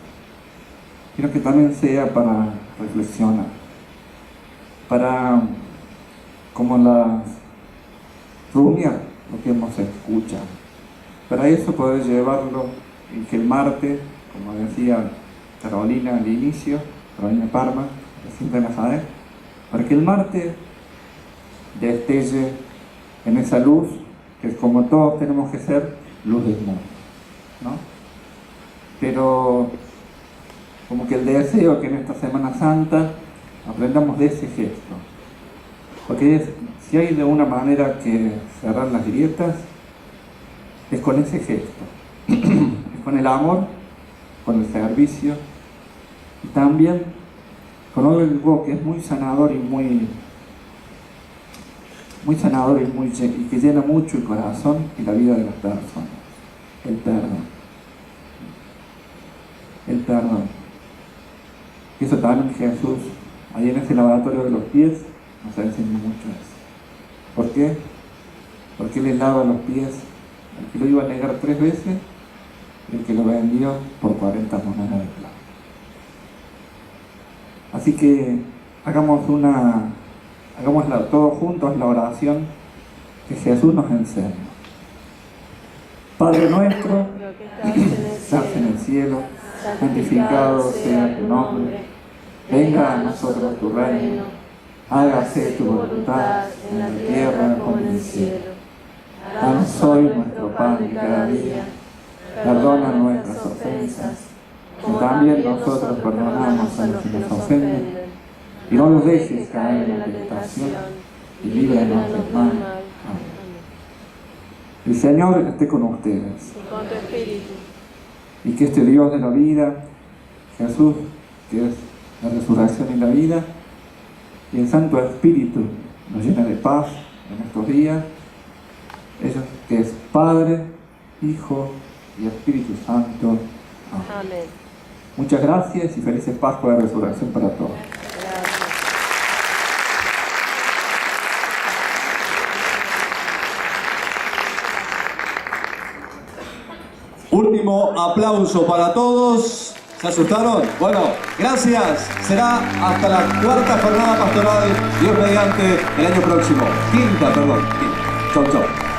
sino que también sea para reflexionar, para, como las rumiar lo que hemos escuchado. Para eso poder llevarlo en que el martes, como decía Carolina al inicio, Carolina Parma, recién de Nazaret, para que el martes destelle en esa luz, que como todos tenemos que ser, luz del mundo, ¿no? Pero como que el deseo que en esta Semana Santa aprendamos de ese gesto, porque si hay de una manera que cerrar las grietas, es con ese gesto, es con el amor, con el servicio, y también con algo que es muy sanador y y que llena mucho el corazón y la vida de las personas: el perdón. El perdón. Y eso también Jesús, ahí en ese lavatorio de los pies, nos enseña mucho eso. ¿Por qué? Porque Él le lava los pies al que lo iba a negar 3 veces y el que lo vendió por 40 monedas de plata. Así que hagamos todos juntos la oración que Jesús nos enseña. Padre nuestro, que estás en el cielo, santificado sea tu nombre, venga a nosotros tu reino, hágase tu voluntad en la tierra como en el cielo. Danos hoy nuestro pan de cada día, perdona nuestras ofensas, como también nosotros perdonamos a los que nos ofenden, y no los dejes caer en la tentación, y líbranos del mal. Amén. El Señor esté con ustedes. Y con tu espíritu. Y que este Dios de la vida, Jesús, que es la resurrección y la vida, y el Santo Espíritu nos llena de paz en estos días, ellos que es Padre, Hijo y Espíritu Santo. Amén. Amén. Muchas gracias y felices Pascua de Resurrección para todos. Último aplauso para todos. ¿Se asustaron? Bueno, gracias. Será hasta la 4ª jornada pastoral, Dios mediante, el año próximo. 5ª, perdón. Chau, chau.